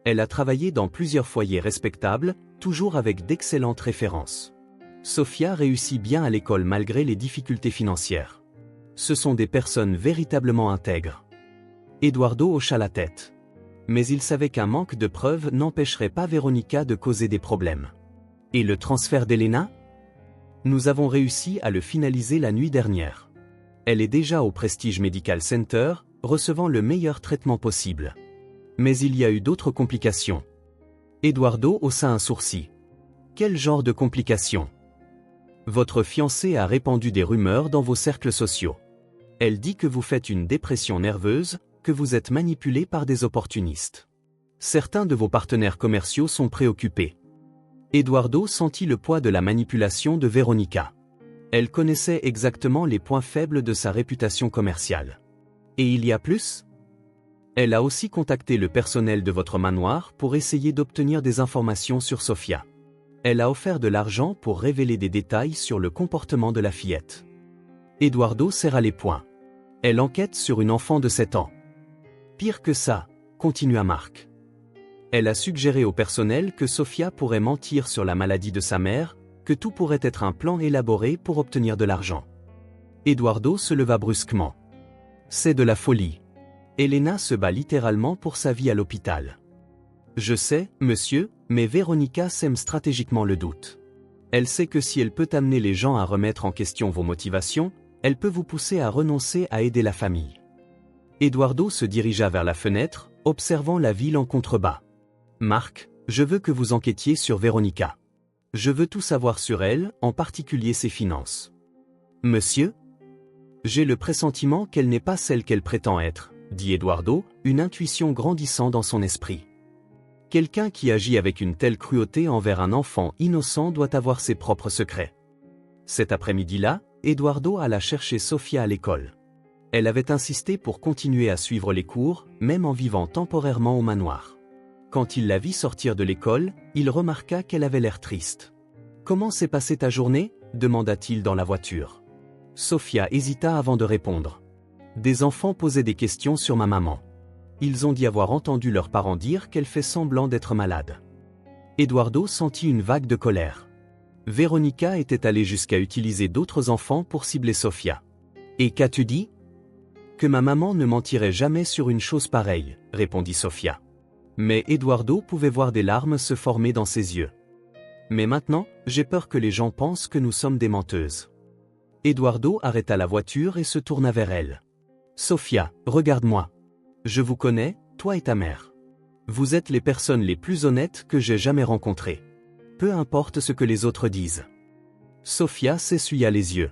Elle a travaillé dans plusieurs foyers respectables, toujours avec d'excellentes références. Sofia réussit bien à l'école malgré les difficultés financières. Ce sont des personnes véritablement intègres. Eduardo hocha la tête. Mais il savait qu'un manque de preuves n'empêcherait pas Veronica de causer des problèmes. Et le transfert d'Elena? Nous avons réussi à le finaliser la nuit dernière. Elle est déjà au Prestige Medical Center, recevant le meilleur traitement possible. Mais il y a eu d'autres complications. Eduardo haussa un sourcil. Quel genre de complications? Votre fiancée a répandu des rumeurs dans vos cercles sociaux. Elle dit que vous faites une dépression nerveuse, que vous êtes manipulé par des opportunistes. Certains de vos partenaires commerciaux sont préoccupés. Eduardo sentit le poids de la manipulation de Veronica. Elle connaissait exactement les points faibles de sa réputation commerciale. Et il y a plus? Elle a aussi contacté le personnel de votre manoir pour essayer d'obtenir des informations sur Sofia. Elle a offert de l'argent pour révéler des détails sur le comportement de la fillette. Eduardo serra les poings. Elle enquête sur une enfant de 7 ans. Pire que ça, continua Marc. Elle a suggéré au personnel que Sofia pourrait mentir sur la maladie de sa mère, que tout pourrait être un plan élaboré pour obtenir de l'argent. Eduardo se leva brusquement. C'est de la folie. Elena se bat littéralement pour sa vie à l'hôpital. Je sais, monsieur, mais Veronica sème stratégiquement le doute. Elle sait que si elle peut amener les gens à remettre en question vos motivations, elle peut vous pousser à renoncer à aider la famille. Eduardo se dirigea vers la fenêtre, observant la ville en contrebas. Marc, je veux que vous enquêtiez sur Veronica. Je veux tout savoir sur elle, en particulier ses finances. Monsieur? J'ai le pressentiment qu'elle n'est pas celle qu'elle prétend être, dit Eduardo, une intuition grandissant dans son esprit. Quelqu'un qui agit avec une telle cruauté envers un enfant innocent doit avoir ses propres secrets. Cet après-midi-là, Eduardo alla chercher Sofia à l'école. Elle avait insisté pour continuer à suivre les cours, même en vivant temporairement au manoir. Quand il la vit sortir de l'école, il remarqua qu'elle avait l'air triste. « Comment s'est passée ta journée » demanda-t-il dans la voiture. Sofia hésita avant de répondre. « Des enfants posaient des questions sur ma maman. Ils ont dit avoir entendu leurs parents dire qu'elle fait semblant d'être malade. » Eduardo sentit une vague de colère. Veronica était allée jusqu'à utiliser d'autres enfants pour cibler Sofia. « Et qu'as-tu dit » ? Que ma maman ne mentirait jamais sur une chose pareille, répondit Sofia. Mais Eduardo pouvait voir des larmes se former dans ses yeux. Mais maintenant, j'ai peur que les gens pensent que nous sommes des menteuses. Eduardo arrêta la voiture et se tourna vers elle. Sofia, regarde-moi. Je vous connais, toi et ta mère. Vous êtes les personnes les plus honnêtes que j'ai jamais rencontrées. Peu importe ce que les autres disent. Sofia s'essuya les yeux.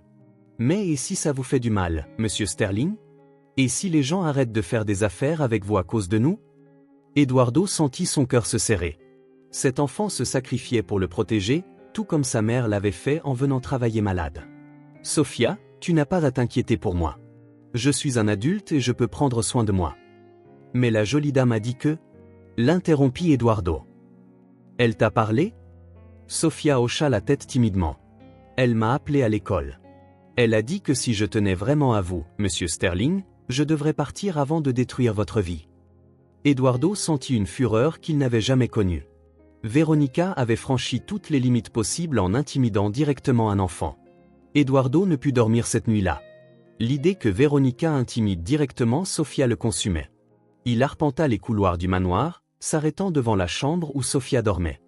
Mais et si ça vous fait du mal, monsieur Sterling ? Et si les gens arrêtent de faire des affaires avec vous à cause de nous? Eduardo sentit son cœur se serrer. Cet enfant se sacrifiait pour le protéger, tout comme sa mère l'avait fait en venant travailler malade. Sofia, tu n'as pas à t'inquiéter pour moi. Je suis un adulte et je peux prendre soin de moi. Mais la jolie dame a dit que... L'interrompit Eduardo. Elle t'a parlé? Sofia hocha la tête timidement. Elle m'a appelé à l'école. Elle a dit que si je tenais vraiment à vous, monsieur Sterling, je devrais partir avant de détruire votre vie. Eduardo sentit une fureur qu'il n'avait jamais connue. Veronica avait franchi toutes les limites possibles en intimidant directement un enfant. Eduardo ne put dormir cette nuit-là. L'idée que Veronica intimide directement Sofia le consumait. Il arpenta les couloirs du manoir, s'arrêtant devant la chambre où Sofia dormait.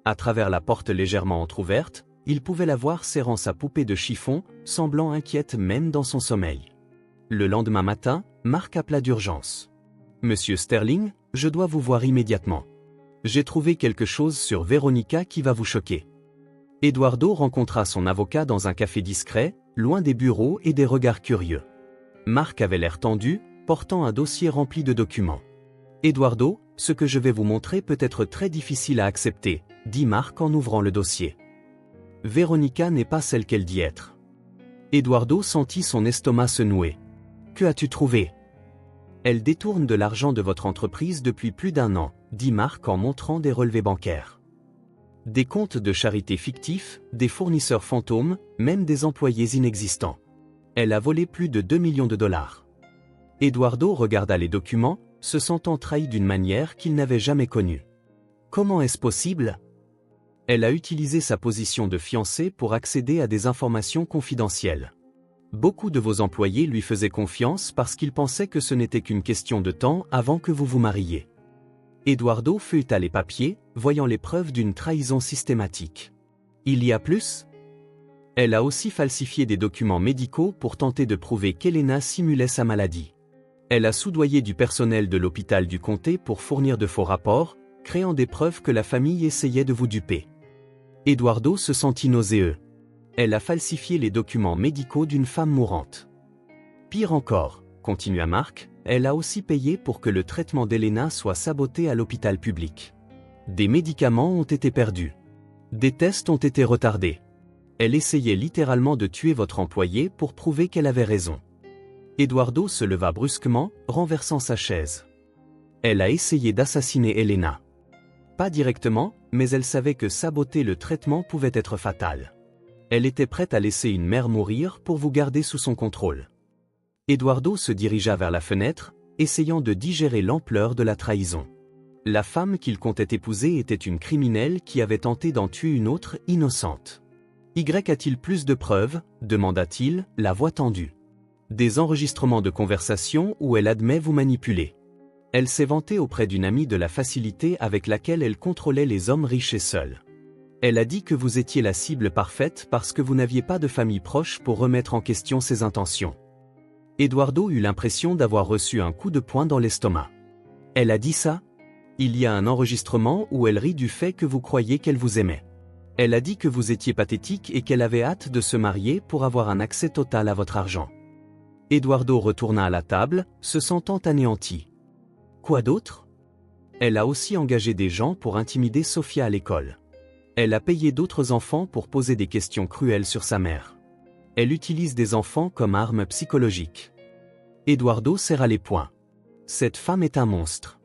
À travers la porte légèrement entr'ouverte, il pouvait la voir serrant sa poupée de chiffon, semblant inquiète même dans son sommeil. Le lendemain matin, Marc appela d'urgence. « Monsieur Sterling, je dois vous voir immédiatement. J'ai trouvé quelque chose sur Veronica qui va vous choquer. » Eduardo rencontra son avocat dans un café discret, loin des bureaux et des regards curieux. Marc avait l'air tendu, portant un dossier rempli de documents. « Eduardo, ce que je vais vous montrer peut être très difficile à accepter, » dit Marc en ouvrant le dossier. « Veronica n'est pas celle qu'elle dit être. » Eduardo sentit son estomac se nouer. « Que as-tu trouvé ?» Elle détourne de l'argent de votre entreprise depuis plus d'1 an, dit Marc en montrant des relevés bancaires. Des comptes de charité fictifs, des fournisseurs fantômes, même des employés inexistants. Elle a volé plus de 2 millions de dollars. Eduardo regarda les documents, se sentant trahi d'une manière qu'il n'avait jamais connue. Comment est-ce possible? Elle a utilisé sa position de fiancée pour accéder à des informations confidentielles. Beaucoup de vos employés lui faisaient confiance parce qu'ils pensaient que ce n'était qu'une question de temps avant que vous vous mariiez. Eduardo feuilleta les papiers, voyant les preuves d'une trahison systématique. Il y a plus? Elle a aussi falsifié des documents médicaux pour tenter de prouver qu'Elena simulait sa maladie. Elle a soudoyé du personnel de l'hôpital du comté pour fournir de faux rapports, créant des preuves que la famille essayait de vous duper. Eduardo se sentit nauséeux. Elle a falsifié les documents médicaux d'une femme mourante. Pire encore, continua Mark, elle a aussi payé pour que le traitement d'Elena soit saboté à l'hôpital public. Des médicaments ont été perdus. Des tests ont été retardés. Elle essayait littéralement de tuer votre employé pour prouver qu'elle avait raison. Eduardo se leva brusquement, renversant sa chaise. Elle a essayé d'assassiner Elena. Pas directement, mais elle savait que saboter le traitement pouvait être fatal. Elle était prête à laisser une mère mourir pour vous garder sous son contrôle. Eduardo se dirigea vers la fenêtre, essayant de digérer l'ampleur de la trahison. La femme qu'il comptait épouser était une criminelle qui avait tenté d'en tuer une autre innocente. Y a-t-il plus de preuves? Demanda-t-il, la voix tendue. Des enregistrements de conversation où elle admet vous manipuler. Elle s'est vantée auprès d'une amie de la facilité avec laquelle elle contrôlait les hommes riches et seuls. Elle a dit que vous étiez la cible parfaite parce que vous n'aviez pas de famille proche pour remettre en question ses intentions. Eduardo eut l'impression d'avoir reçu un coup de poing dans l'estomac. Elle a dit ça? Il y a un enregistrement où elle rit du fait que vous croyiez qu'elle vous aimait. Elle a dit que vous étiez pathétique et qu'elle avait hâte de se marier pour avoir un accès total à votre argent. Eduardo retourna à la table, se sentant anéanti. Quoi d'autre? Elle a aussi engagé des gens pour intimider Sofia à l'école. Elle a payé d'autres enfants pour poser des questions cruelles sur sa mère. Elle utilise des enfants comme arme psychologique. Eduardo serra les poings. Cette femme est un monstre.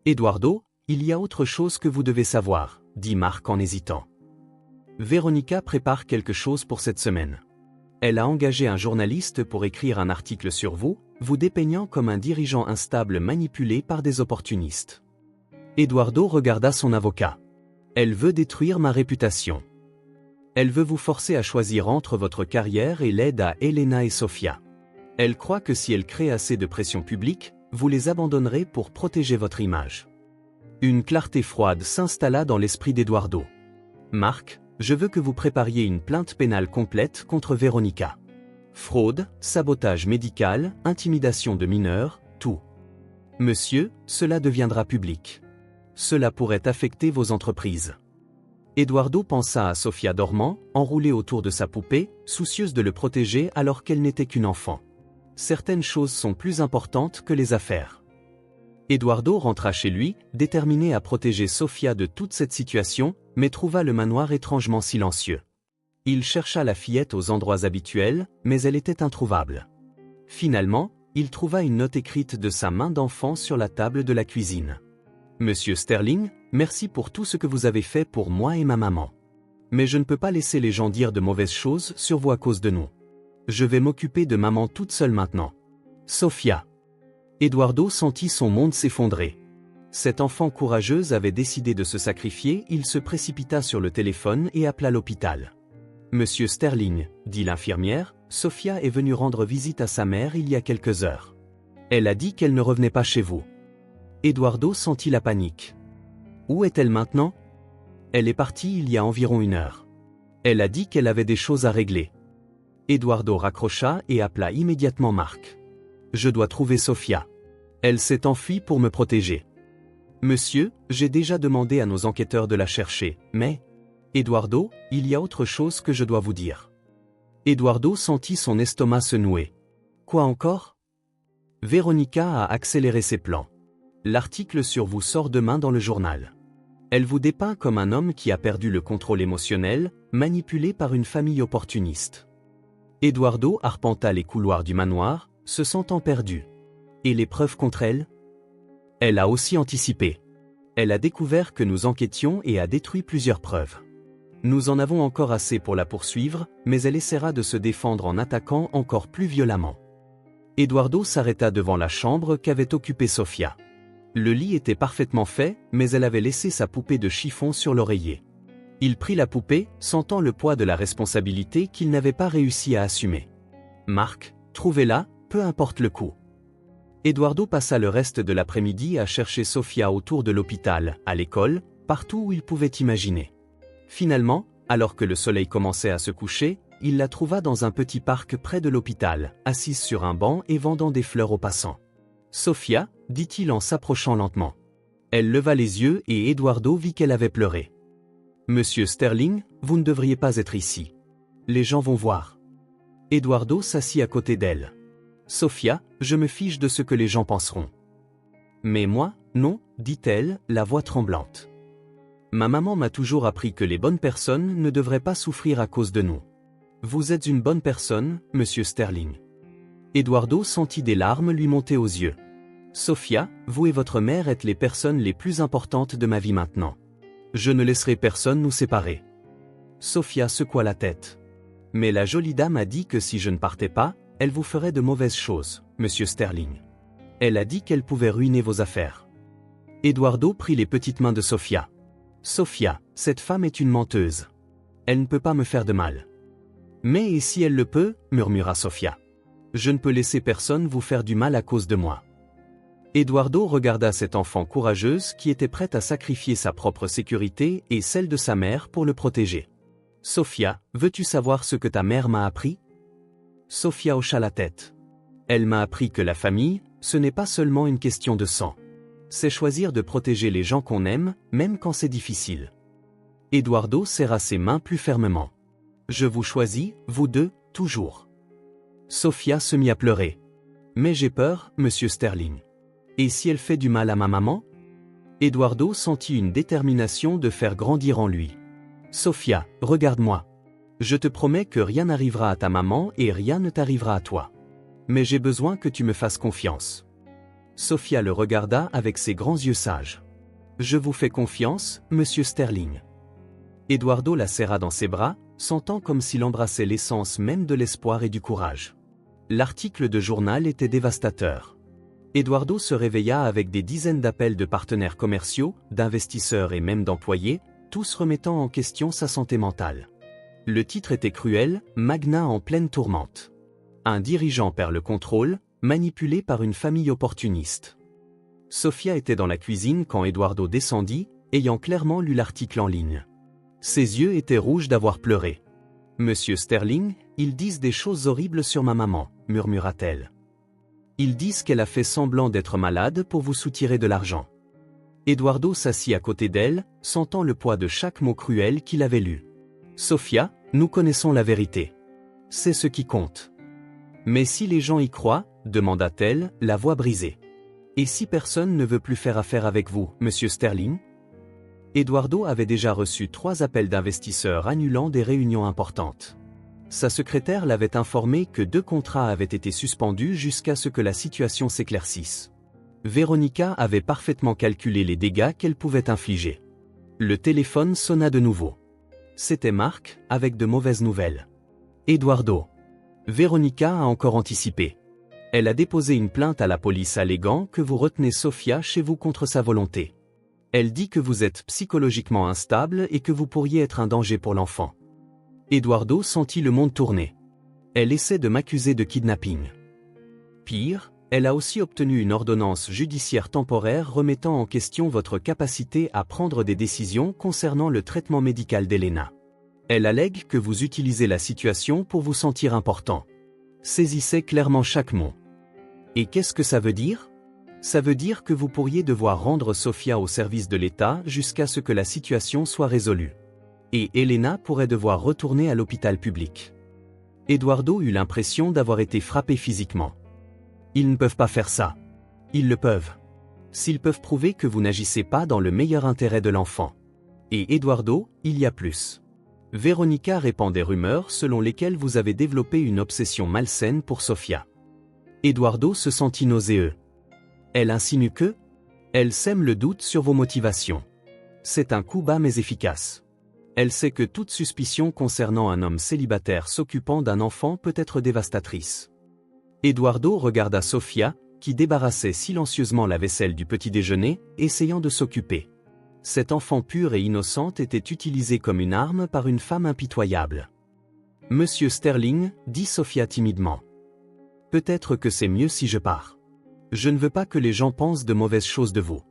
Eduardo, il y a autre chose que vous devez savoir, dit Mark en hésitant. Veronica prépare quelque chose pour cette semaine. Elle a engagé un journaliste pour écrire un article sur vous, vous dépeignant comme un dirigeant instable manipulé par des opportunistes. Eduardo regarda son avocat. Elle veut détruire ma réputation. Elle veut vous forcer à choisir entre votre carrière et l'aide à Elena et Sofia. Elle croit que si elle crée assez de pression publique, vous les abandonnerez pour protéger votre image. Une clarté froide s'installa dans l'esprit d'Eduardo. Mark, je veux que vous prépariez une plainte pénale complète contre Veronica. Fraude, sabotage médical, intimidation de mineurs, tout. Monsieur, cela deviendra public. Cela pourrait affecter vos entreprises. Eduardo pensa à Sofia dormant, enroulée autour de sa poupée, soucieuse de le protéger alors qu'elle n'était qu'une enfant. Certaines choses sont plus importantes que les affaires. Eduardo rentra chez lui, déterminé à protéger Sofia de toute cette situation, mais trouva le manoir étrangement silencieux. Il chercha la fillette aux endroits habituels, mais elle était introuvable. Finalement, il trouva une note écrite de sa main d'enfant sur la table de la cuisine. Monsieur Sterling, merci pour tout ce que vous avez fait pour moi et ma maman. Mais je ne peux pas laisser les gens dire de mauvaises choses sur vous à cause de nous. Je vais m'occuper de maman toute seule maintenant. Sofia. Eduardo sentit son monde s'effondrer. Cette enfant courageuse avait décidé de se sacrifier, il se précipita sur le téléphone et appela l'hôpital. Monsieur Sterling, dit l'infirmière, Sofia est venue rendre visite à sa mère il y a quelques heures. Elle a dit qu'elle ne revenait pas chez vous. Eduardo sentit la panique. Où est-elle maintenant? Elle est partie il y a environ 1 heure. Elle a dit qu'elle avait des choses à régler. Eduardo raccrocha et appela immédiatement Mark. Je dois trouver Sofia. Elle s'est enfuie pour me protéger. Monsieur, j'ai déjà demandé à nos enquêteurs de la chercher, mais... Eduardo, il y a autre chose que je dois vous dire. Eduardo sentit son estomac se nouer. Quoi encore? Veronica a accéléré ses plans. L'article sur vous sort demain dans le journal. Elle vous dépeint comme un homme qui a perdu le contrôle émotionnel, manipulé par une famille opportuniste. Eduardo arpenta les couloirs du manoir, se sentant perdu. Et les preuves contre elle? Elle a aussi anticipé. Elle a découvert que nous enquêtions et a détruit plusieurs preuves. Nous en avons encore assez pour la poursuivre, mais elle essaiera de se défendre en attaquant encore plus violemment. Eduardo s'arrêta devant la chambre qu'avait occupée Sofia. Le lit était parfaitement fait, mais elle avait laissé sa poupée de chiffon sur l'oreiller. Il prit la poupée, sentant le poids de la responsabilité qu'il n'avait pas réussi à assumer. Marc, trouvez-la, peu importe le coût. Eduardo passa le reste de l'après-midi à chercher Sofia autour de l'hôpital, à l'école, partout où il pouvait imaginer. Finalement, alors que le soleil commençait à se coucher, il la trouva dans un petit parc près de l'hôpital, assise sur un banc et vendant des fleurs aux passants. « Sofia » dit-il en s'approchant lentement. Elle leva les yeux et Eduardo vit qu'elle avait pleuré. « Monsieur Sterling, vous ne devriez pas être ici. Les gens vont voir. » Eduardo s'assit à côté d'elle. « Sofia, je me fiche de ce que les gens penseront. »« Mais moi, non, dit-elle, la voix tremblante. Ma maman m'a toujours appris que les bonnes personnes ne devraient pas souffrir à cause de nous. Vous êtes une bonne personne, monsieur Sterling. » Eduardo sentit des larmes lui monter aux yeux. « Sofia, vous et votre mère êtes les personnes les plus importantes de ma vie maintenant. Je ne laisserai personne nous séparer. » Sofia secoua la tête. « Mais la jolie dame a dit que si je ne partais pas, elle vous ferait de mauvaises choses, monsieur Sterling. Elle a dit qu'elle pouvait ruiner vos affaires. » Eduardo prit les petites mains de Sofia. « Sofia, cette femme est une menteuse. Elle ne peut pas me faire de mal. »« Mais et si elle le peut » murmura Sofia. « Je ne peux laisser personne vous faire du mal à cause de moi. » Eduardo regarda cette enfant courageuse qui était prête à sacrifier sa propre sécurité et celle de sa mère pour le protéger. « Sofia, veux-tu savoir ce que ta mère m'a appris ?» Sofia hocha la tête. « Elle m'a appris que la famille, ce n'est pas seulement une question de sang. C'est choisir de protéger les gens qu'on aime, même quand c'est difficile. » Eduardo serra ses mains plus fermement. « Je vous choisis, vous deux, toujours. » Sofia se mit à pleurer. « Mais j'ai peur, monsieur Sterling. Et si elle fait du mal à ma maman ?» Eduardo sentit une détermination de faire grandir en lui. « Sofia, regarde-moi. Je te promets que rien n'arrivera à ta maman et rien ne t'arrivera à toi. Mais j'ai besoin que tu me fasses confiance. » Sofia le regarda avec ses grands yeux sages. « Je vous fais confiance, monsieur Sterling. » Eduardo la serra dans ses bras, sentant comme s'il embrassait l'essence même de l'espoir et du courage. L'article de journal était dévastateur. Eduardo se réveilla avec des dizaines d'appels de partenaires commerciaux, d'investisseurs et même d'employés, tous remettant en question sa santé mentale. Le titre était cruel, Magna en pleine tourmente. Un dirigeant perd le contrôle, manipulé par une famille opportuniste. Sofia était dans la cuisine quand Eduardo descendit, ayant clairement lu l'article en ligne. Ses yeux étaient rouges d'avoir pleuré. « Monsieur Sterling, ils disent des choses horribles sur ma maman, » murmura-t-elle. « Ils disent qu'elle a fait semblant d'être malade pour vous soutirer de l'argent. » Eduardo s'assit à côté d'elle, sentant le poids de chaque mot cruel qu'il avait lu. « Sofia, nous connaissons la vérité. C'est ce qui compte. »« Mais si les gens y croient ?» demanda-t-elle, la voix brisée. « Et si personne ne veut plus faire affaire avec vous, monsieur Sterling ?» Eduardo avait déjà reçu 3 appels d'investisseurs annulant des réunions importantes. Sa secrétaire l'avait informé que 2 contrats avaient été suspendus jusqu'à ce que la situation s'éclaircisse. Veronica avait parfaitement calculé les dégâts qu'elle pouvait infliger. Le téléphone sonna de nouveau. C'était Marc, avec de mauvaises nouvelles. « Eduardo. Veronica a encore anticipé. Elle a déposé une plainte à la police alléguant que vous retenez Sofia chez vous contre sa volonté. Elle dit que vous êtes psychologiquement instable et que vous pourriez être un danger pour l'enfant. » Eduardo sentit le monde tourner. Elle essaie de m'accuser de kidnapping. Pire, elle a aussi obtenu une ordonnance judiciaire temporaire remettant en question votre capacité à prendre des décisions concernant le traitement médical d'Elena. Elle allègue que vous utilisez la situation pour vous sentir important. Saisissez clairement chaque mot. Et qu'est-ce que ça veut dire ? Ça veut dire que vous pourriez devoir rendre Sofia au service de l'État jusqu'à ce que la situation soit résolue. Et Elena pourrait devoir retourner à l'hôpital public. Eduardo eut l'impression d'avoir été frappé physiquement. Ils ne peuvent pas faire ça. Ils le peuvent. S'ils peuvent prouver que vous n'agissez pas dans le meilleur intérêt de l'enfant. Et Eduardo, il y a plus. Veronica répand des rumeurs selon lesquelles vous avez développé une obsession malsaine pour Sofia. Eduardo se sentit nauséeux. Elle insinue que elle sème le doute sur vos motivations. C'est un coup bas mais efficace. Elle sait que toute suspicion concernant un homme célibataire s'occupant d'un enfant peut être dévastatrice. Eduardo regarda Sofia, qui débarrassait silencieusement la vaisselle du petit déjeuner, essayant de s'occuper. Cette enfant pure et innocente était utilisée comme une arme par une femme impitoyable. « Monsieur Sterling, dit Sofia timidement. Peut-être que c'est mieux si je pars. Je ne veux pas que les gens pensent de mauvaises choses de vous.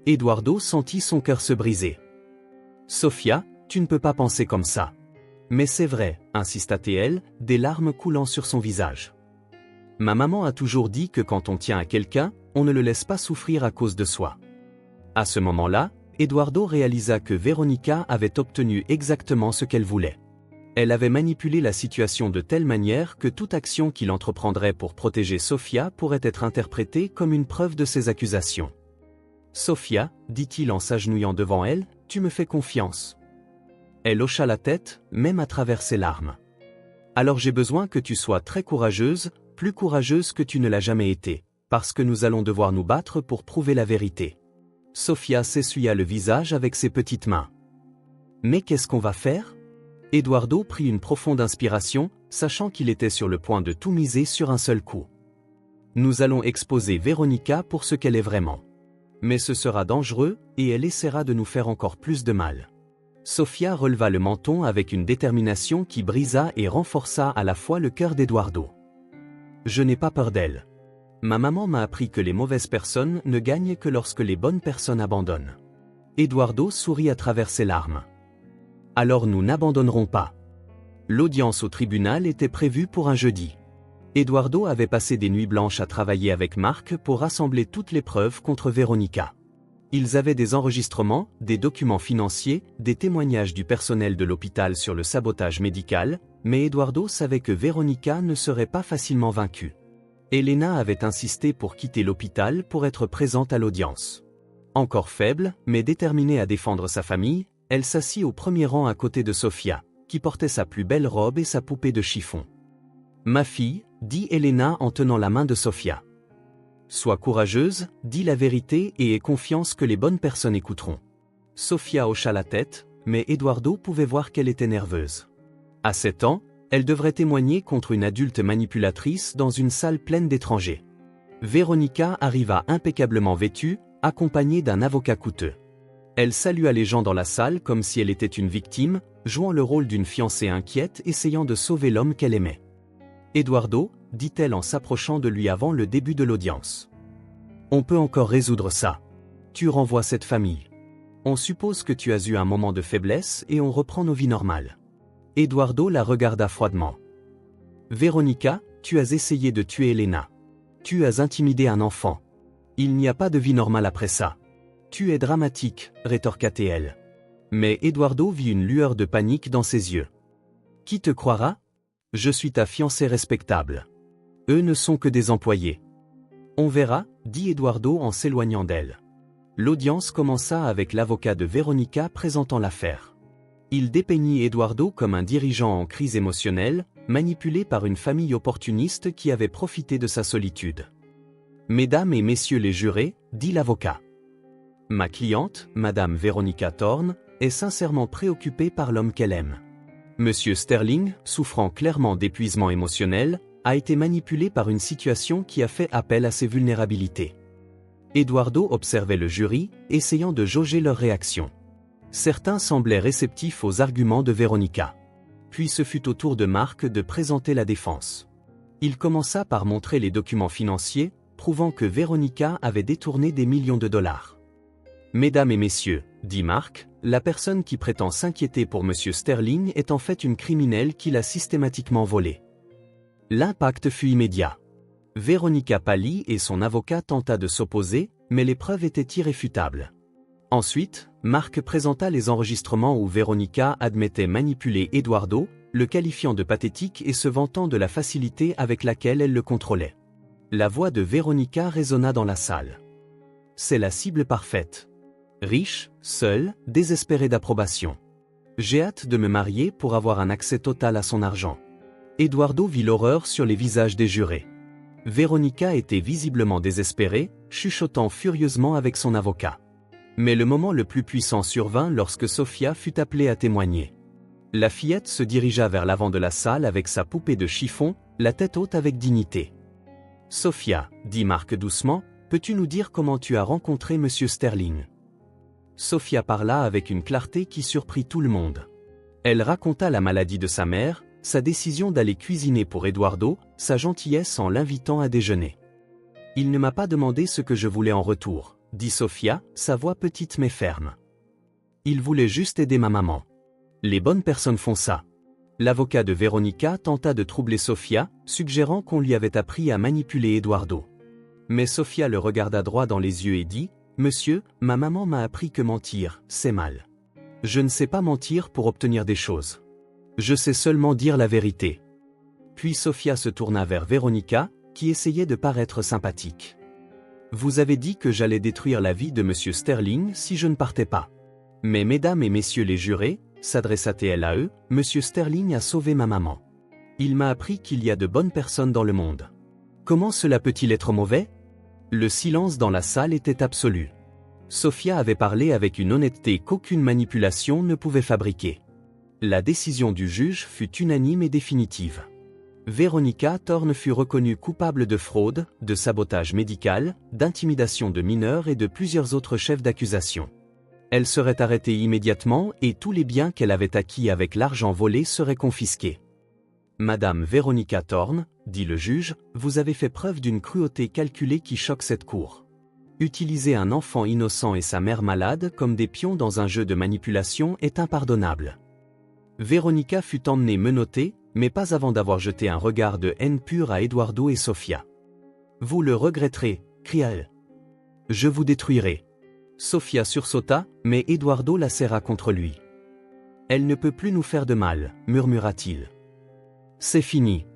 Eduardo sentit son cœur se briser. Sofia, tu ne peux pas penser comme ça. Mais c'est vrai, insista-t-elle, des larmes coulant sur son visage. Ma maman a toujours dit que quand on tient à quelqu'un, on ne le laisse pas souffrir à cause de soi. À ce moment-là, Eduardo réalisa que Veronica avait obtenu exactement ce qu'elle voulait. Elle avait manipulé la situation de telle manière que toute action qu'il entreprendrait pour protéger Sofia pourrait être interprétée comme une preuve de ses accusations. Sofia, dit-il en s'agenouillant devant elle, tu me fais confiance. Elle hocha la tête, même à travers ses larmes. Alors j'ai besoin que tu sois très courageuse, plus courageuse que tu ne l'as jamais été, parce que nous allons devoir nous battre pour prouver la vérité. Sofia s'essuya le visage avec ses petites mains. Mais qu'est-ce qu'on va faire ? Eduardo prit une profonde inspiration, sachant qu'il était sur le point de tout miser sur un seul coup. Nous allons exposer Veronica pour ce qu'elle est vraiment. Mais ce sera dangereux, et elle essaiera de nous faire encore plus de mal. Sofia releva le menton avec une détermination qui brisa et renforça à la fois le cœur d'Eduardo. Je n'ai pas peur d'elle. Ma maman m'a appris que les mauvaises personnes ne gagnent que lorsque les bonnes personnes abandonnent. Eduardo sourit à travers ses larmes. Alors nous n'abandonnerons pas. L'audience au tribunal était prévue pour un jeudi. Eduardo avait passé des nuits blanches à travailler avec Marc pour rassembler toutes les preuves contre Veronica. Ils avaient des enregistrements, des documents financiers, des témoignages du personnel de l'hôpital sur le sabotage médical, mais Eduardo savait que Veronica ne serait pas facilement vaincue. Elena avait insisté pour quitter l'hôpital pour être présente à l'audience. Encore faible, mais déterminée à défendre sa famille, elle s'assit au premier rang à côté de Sofia, qui portait sa plus belle robe et sa poupée de chiffon. « Ma fille », dit Elena en tenant la main de Sofia. « Sois courageuse, dis la vérité et aie confiance que les bonnes personnes écouteront. » Sofia hocha la tête, mais Eduardo pouvait voir qu'elle était nerveuse. À 7 ans, elle devrait témoigner contre une adulte manipulatrice dans une salle pleine d'étrangers. Veronica arriva impeccablement vêtue, accompagnée d'un avocat coûteux. Elle salua les gens dans la salle comme si elle était une victime, jouant le rôle d'une fiancée inquiète essayant de sauver l'homme qu'elle aimait. « Eduardo », dit-elle en s'approchant de lui avant le début de l'audience. « On peut encore résoudre ça. Tu renvoies cette famille. On suppose que tu as eu un moment de faiblesse et on reprend nos vies normales. » Eduardo la regarda froidement. « Veronica, tu as essayé de tuer Elena. Tu as intimidé un enfant. Il n'y a pas de vie normale après ça. Tu es dramatique, rétorqua-t-elle. Mais Eduardo vit une lueur de panique dans ses yeux. Qui te croira ? Je suis ta fiancée respectable. Eux ne sont que des employés. On verra, dit Eduardo en s'éloignant d'elle. L'audience commença avec l'avocat de Veronica présentant l'affaire. Il dépeignit Eduardo comme un dirigeant en crise émotionnelle, manipulé par une famille opportuniste qui avait profité de sa solitude. Mesdames et messieurs les jurés, dit l'avocat. Ma cliente, Madame Veronica Thorne, est sincèrement préoccupée par l'homme qu'elle aime. Monsieur Sterling, souffrant clairement d'épuisement émotionnel, a été manipulé par une situation qui a fait appel à ses vulnérabilités. Eduardo observait le jury, essayant de jauger leur réaction. Certains semblaient réceptifs aux arguments de Veronica. Puis ce fut au tour de Marc de présenter la défense. Il commença par montrer les documents financiers, prouvant que Veronica avait détourné des millions de dollars. Mesdames et messieurs, dit Marc, la personne qui prétend s'inquiéter pour Monsieur Sterling est en fait une criminelle qui l'a systématiquement volé. L'impact fut immédiat. Veronica pâlit et son avocat tenta de s'opposer, mais les preuves étaient irréfutables. Ensuite, Marc présenta les enregistrements où Veronica admettait manipuler Eduardo, le qualifiant de pathétique et se vantant de la facilité avec laquelle elle le contrôlait. La voix de Veronica résonna dans la salle. C'est la cible parfaite. Riche, seul, désespéré d'approbation. J'ai hâte de me marier pour avoir un accès total à son argent. Eduardo vit l'horreur sur les visages des jurés. Veronica était visiblement désespérée, chuchotant furieusement avec son avocat. Mais le moment le plus puissant survint lorsque Sofia fut appelée à témoigner. La fillette se dirigea vers l'avant de la salle avec sa poupée de chiffon, la tête haute avec dignité. « Sofia, dit Marc doucement, peux-tu nous dire comment tu as rencontré Monsieur Sterling ?» Sofia parla avec une clarté qui surprit tout le monde. Elle raconta la maladie de sa mère, sa décision d'aller cuisiner pour Eduardo, sa gentillesse en l'invitant à déjeuner. Il ne m'a pas demandé ce que je voulais en retour, dit Sofia, sa voix petite mais ferme. Il voulait juste aider ma maman. Les bonnes personnes font ça. L'avocat de Veronica tenta de troubler Sofia, suggérant qu'on lui avait appris à manipuler Eduardo. Mais Sofia le regarda droit dans les yeux et dit « Monsieur, ma maman m'a appris que mentir, c'est mal. Je ne sais pas mentir pour obtenir des choses. Je sais seulement dire la vérité. » Puis Sofia se tourna vers Veronica, qui essayait de paraître sympathique. « Vous avez dit que j'allais détruire la vie de Monsieur Sterling si je ne partais pas. Mais mesdames et messieurs les jurés, s'adressa-t-elle à eux, Monsieur Sterling a sauvé ma maman. Il m'a appris qu'il y a de bonnes personnes dans le monde. Comment cela peut-il être mauvais ?» Le silence dans la salle était absolu. Sofia avait parlé avec une honnêteté qu'aucune manipulation ne pouvait fabriquer. La décision du juge fut unanime et définitive. Veronica Thorne fut reconnue coupable de fraude, de sabotage médical, d'intimidation de mineurs et de plusieurs autres chefs d'accusation. Elle serait arrêtée immédiatement et tous les biens qu'elle avait acquis avec l'argent volé seraient confisqués. « Madame Veronica Thorne, dit le juge, vous avez fait preuve d'une cruauté calculée qui choque cette cour. Utiliser un enfant innocent et sa mère malade comme des pions dans un jeu de manipulation est impardonnable. » Veronica fut emmenée menottée, mais pas avant d'avoir jeté un regard de haine pure à Eduardo et Sofia. « Vous le regretterez, cria-t-elle. Je vous détruirai. » Sofia sursauta, mais Eduardo la serra contre lui. « Elle ne peut plus nous faire de mal, murmura-t-il. C'est fini. »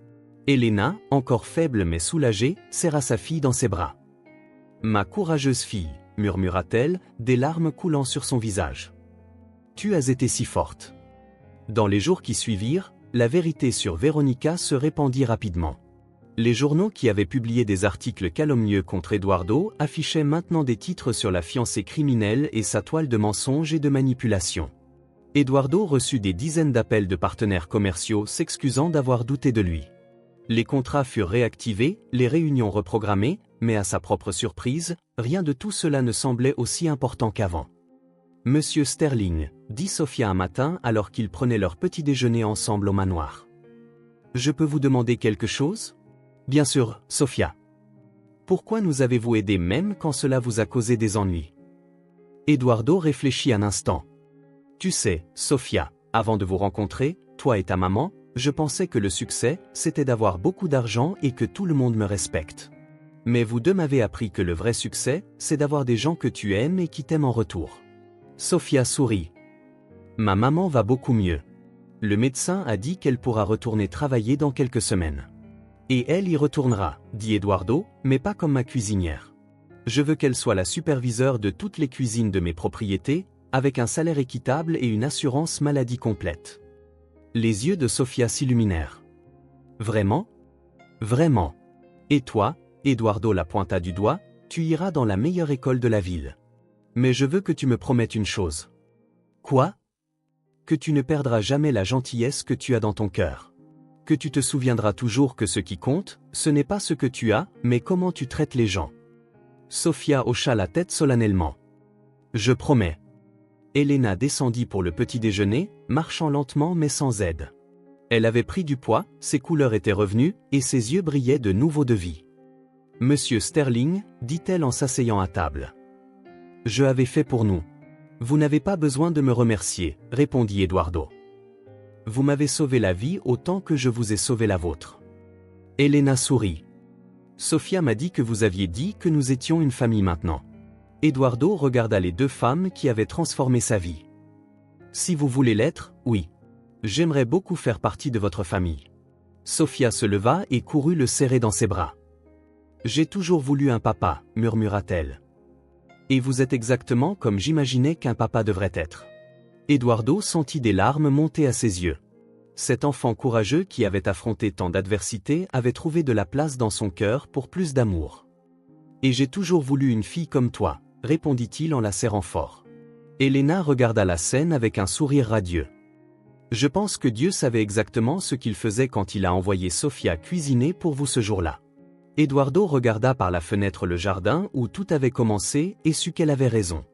Elena, encore faible mais soulagée, serra sa fille dans ses bras. « Ma courageuse fille, murmura-t-elle, des larmes coulant sur son visage. Tu as été si forte. » Dans les jours qui suivirent, la vérité sur Veronica se répandit rapidement. Les journaux qui avaient publié des articles calomnieux contre Eduardo affichaient maintenant des titres sur la fiancée criminelle et sa toile de mensonges et de manipulation. Eduardo reçut des dizaines d'appels de partenaires commerciaux s'excusant d'avoir douté de lui. Les contrats furent réactivés, les réunions reprogrammées, mais à sa propre surprise, rien de tout cela ne semblait aussi important qu'avant. « Monsieur Sterling, » dit Sofia un matin alors qu'ils prenaient leur petit déjeuner ensemble au manoir. « Je peux vous demander quelque chose ? » « Bien sûr, Sofia. Pourquoi nous avez-vous aidé même quand cela vous a causé des ennuis ?» Eduardo réfléchit un instant. « Tu sais, Sofia, avant de vous rencontrer, toi et ta maman, je pensais que le succès, c'était d'avoir beaucoup d'argent et que tout le monde me respecte. Mais vous deux m'avez appris que le vrai succès, c'est d'avoir des gens que tu aimes et qui t'aiment en retour. » Sofia sourit. « Ma maman va beaucoup mieux. Le médecin a dit qu'elle pourra retourner travailler dans quelques semaines. Et elle y retournera, dit Eduardo, mais pas comme ma cuisinière. Je veux qu'elle soit la superviseure de toutes les cuisines de mes propriétés, avec un salaire équitable et une assurance maladie complète. » Les yeux de Sofia s'illuminèrent. « Vraiment ? Vraiment. Et toi, Eduardo la pointa du doigt, tu iras dans la meilleure école de la ville. Mais je veux que tu me promettes une chose. »« Quoi ? » ?»« Que tu ne perdras jamais la gentillesse que tu as dans ton cœur. Que tu te souviendras toujours que ce qui compte, ce n'est pas ce que tu as, mais comment tu traites les gens. » Sofia hocha la tête solennellement. « Je promets. » Elena descendit pour le petit déjeuner, marchant lentement mais sans aide. Elle avait pris du poids, ses couleurs étaient revenues, et ses yeux brillaient de nouveau de vie. « Monsieur Sterling, dit-elle en s'asseyant à table. Je avais fait pour nous. Vous n'avez pas besoin de me remercier, répondit Eduardo. Vous m'avez sauvé la vie autant que je vous ai sauvé la vôtre. Elena sourit. Sofia m'a dit que vous aviez dit que nous étions une famille maintenant. Eduardo regarda les deux femmes qui avaient transformé sa vie. Si vous voulez l'être, oui. J'aimerais beaucoup faire partie de votre famille. Sofia se leva et courut le serrer dans ses bras. J'ai toujours voulu un papa, murmura-t-elle. Et vous êtes exactement comme j'imaginais qu'un papa devrait être. Eduardo sentit des larmes monter à ses yeux. Cet enfant courageux qui avait affronté tant d'adversités avait trouvé de la place dans son cœur pour plus d'amour. Et j'ai toujours voulu une fille comme toi, répondit-il en la serrant fort. Elena regarda la scène avec un sourire radieux. Je pense que Dieu savait exactement ce qu'il faisait quand il a envoyé Sofia cuisiner pour vous ce jour-là. Eduardo regarda par la fenêtre le jardin où tout avait commencé et sut qu'elle avait raison.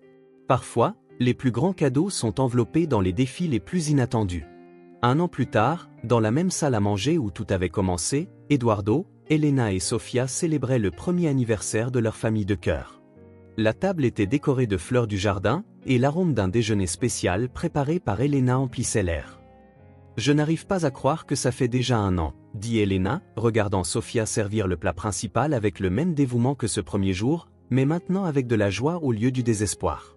Parfois, les plus grands cadeaux sont enveloppés dans les défis les plus inattendus. Un an plus tard, dans la même salle à manger où tout avait commencé, Eduardo, Elena et Sofia célébraient le premier anniversaire de leur famille de cœur. La table était décorée de fleurs du jardin, et l'arôme d'un déjeuner spécial préparé par Elena emplissait l'air. « Je n'arrive pas à croire que ça fait déjà un an », dit Elena, regardant Sofia servir le plat principal avec le même dévouement que ce premier jour, mais maintenant avec de la joie au lieu du désespoir.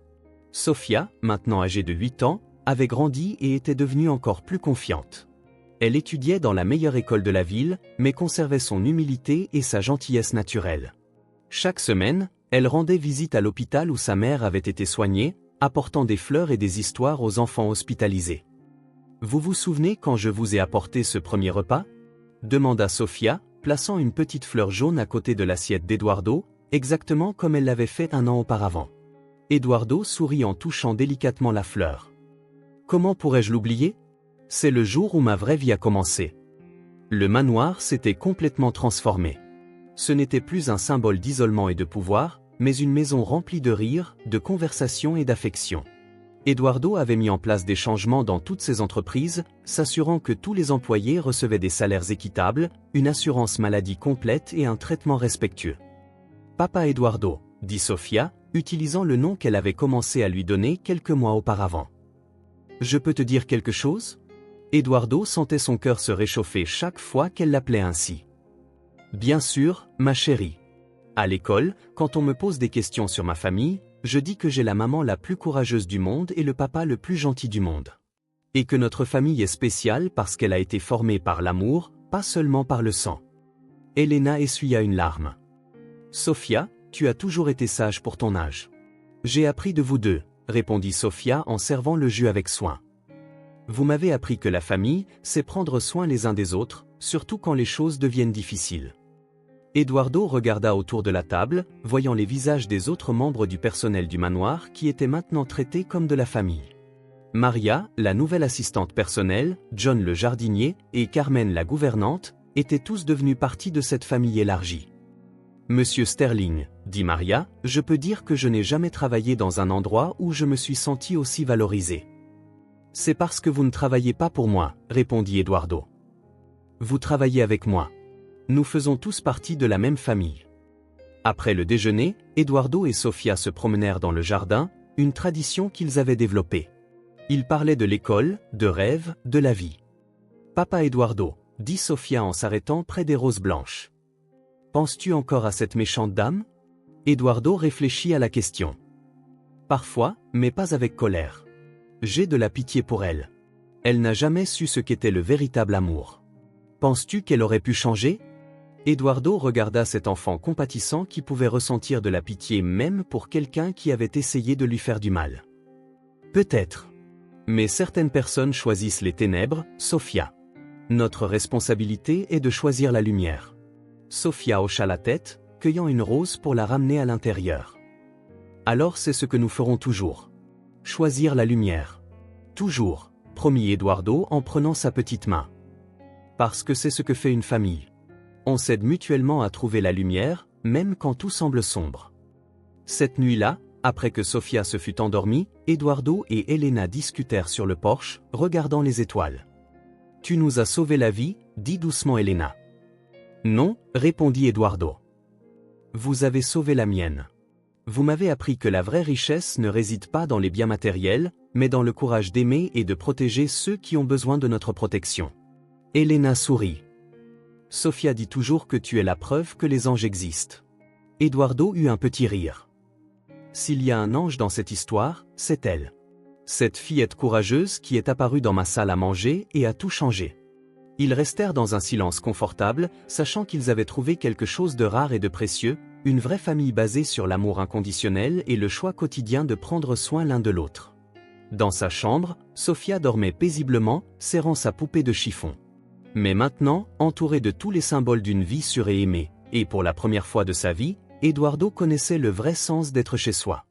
Sofia, maintenant âgée de 8 ans, avait grandi et était devenue encore plus confiante. Elle étudiait dans la meilleure école de la ville, mais conservait son humilité et sa gentillesse naturelle. Chaque semaine, elle rendait visite à l'hôpital où sa mère avait été soignée, apportant des fleurs et des histoires aux enfants hospitalisés. « Vous vous souvenez quand je vous ai apporté ce premier repas ?» demanda Sofia, plaçant une petite fleur jaune à côté de l'assiette d'Eduardo, exactement comme elle l'avait fait un an auparavant. Eduardo sourit en touchant délicatement la fleur. « Comment pourrais-je l'oublier ? C'est le jour où ma vraie vie a commencé. » Le manoir s'était complètement transformé. Ce n'était plus un symbole d'isolement et de pouvoir, mais une maison remplie de rires, de conversations et d'affection. Eduardo avait mis en place des changements dans toutes ses entreprises, s'assurant que tous les employés recevaient des salaires équitables, une assurance maladie complète et un traitement respectueux. « Papa Eduardo », dit Sofia, utilisant le nom qu'elle avait commencé à lui donner quelques mois auparavant. « Je peux te dire quelque chose ?» Eduardo sentait son cœur se réchauffer chaque fois qu'elle l'appelait ainsi. « Bien sûr, ma chérie. À l'école, quand on me pose des questions sur ma famille, je dis que j'ai la maman la plus courageuse du monde et le papa le plus gentil du monde. Et que notre famille est spéciale parce qu'elle a été formée par l'amour, pas seulement par le sang. » Elena essuya une larme. « Sofia, tu as toujours été sage pour ton âge. J'ai appris de vous deux, » répondit Sofia en servant le jus avec soin. « Vous m'avez appris que la famille, c'est prendre soin les uns des autres, surtout quand les choses deviennent difficiles. » Eduardo regarda autour de la table, voyant les visages des autres membres du personnel du manoir qui étaient maintenant traités comme de la famille. Maria, la nouvelle assistante personnelle, John le jardinier, et Carmen la gouvernante, étaient tous devenus partie de cette famille élargie. « Monsieur Sterling, » dit Maria, « je peux dire que je n'ai jamais travaillé dans un endroit où je me suis senti aussi valorisé. »« C'est parce que vous ne travaillez pas pour moi, » répondit Eduardo. « Vous travaillez avec moi. Nous faisons tous partie de la même famille. » Après le déjeuner, Eduardo et Sofia se promenèrent dans le jardin, une tradition qu'ils avaient développée. Ils parlaient de l'école, de rêves, de la vie. « Papa Eduardo, » dit Sofia en s'arrêtant près des roses blanches. « Penses-tu encore à cette méchante dame ?» Eduardo réfléchit à la question. « Parfois, mais pas avec colère. J'ai de la pitié pour elle. Elle n'a jamais su ce qu'était le véritable amour. Penses-tu qu'elle aurait pu changer ?» Eduardo regarda cet enfant compatissant qui pouvait ressentir de la pitié même pour quelqu'un qui avait essayé de lui faire du mal. « Peut-être. Mais certaines personnes choisissent les ténèbres, Sofia. Notre responsabilité est de choisir la lumière. » Sofia hocha la tête, cueillant une rose pour la ramener à l'intérieur. « Alors c'est ce que nous ferons toujours. Choisir la lumière. Toujours, » promit Eduardo en prenant sa petite main. « Parce que c'est ce que fait une famille. On s'aide mutuellement à trouver la lumière, même quand tout semble sombre. » Cette nuit-là, après que Sofia se fut endormie, Eduardo et Elena discutèrent sur le porche, regardant les étoiles. « Tu nous as sauvé la vie, » dit doucement Elena. « Non, » répondit Eduardo. « Vous avez sauvé la mienne. Vous m'avez appris que la vraie richesse ne réside pas dans les biens matériels, mais dans le courage d'aimer et de protéger ceux qui ont besoin de notre protection. » Elena sourit. « Sofia dit toujours que tu es la preuve que les anges existent. » Eduardo eut un petit rire. « S'il y a un ange dans cette histoire, c'est elle. Cette fillette courageuse qui est apparue dans ma salle à manger et a tout changé. » Ils restèrent dans un silence confortable, sachant qu'ils avaient trouvé quelque chose de rare et de précieux, une vraie famille basée sur l'amour inconditionnel et le choix quotidien de prendre soin l'un de l'autre. Dans sa chambre, Sofia dormait paisiblement, serrant sa poupée de chiffon. Mais maintenant, entourée de tous les symboles d'une vie sûre et aimée, et pour la première fois de sa vie, Eduardo connaissait le vrai sens d'être chez soi.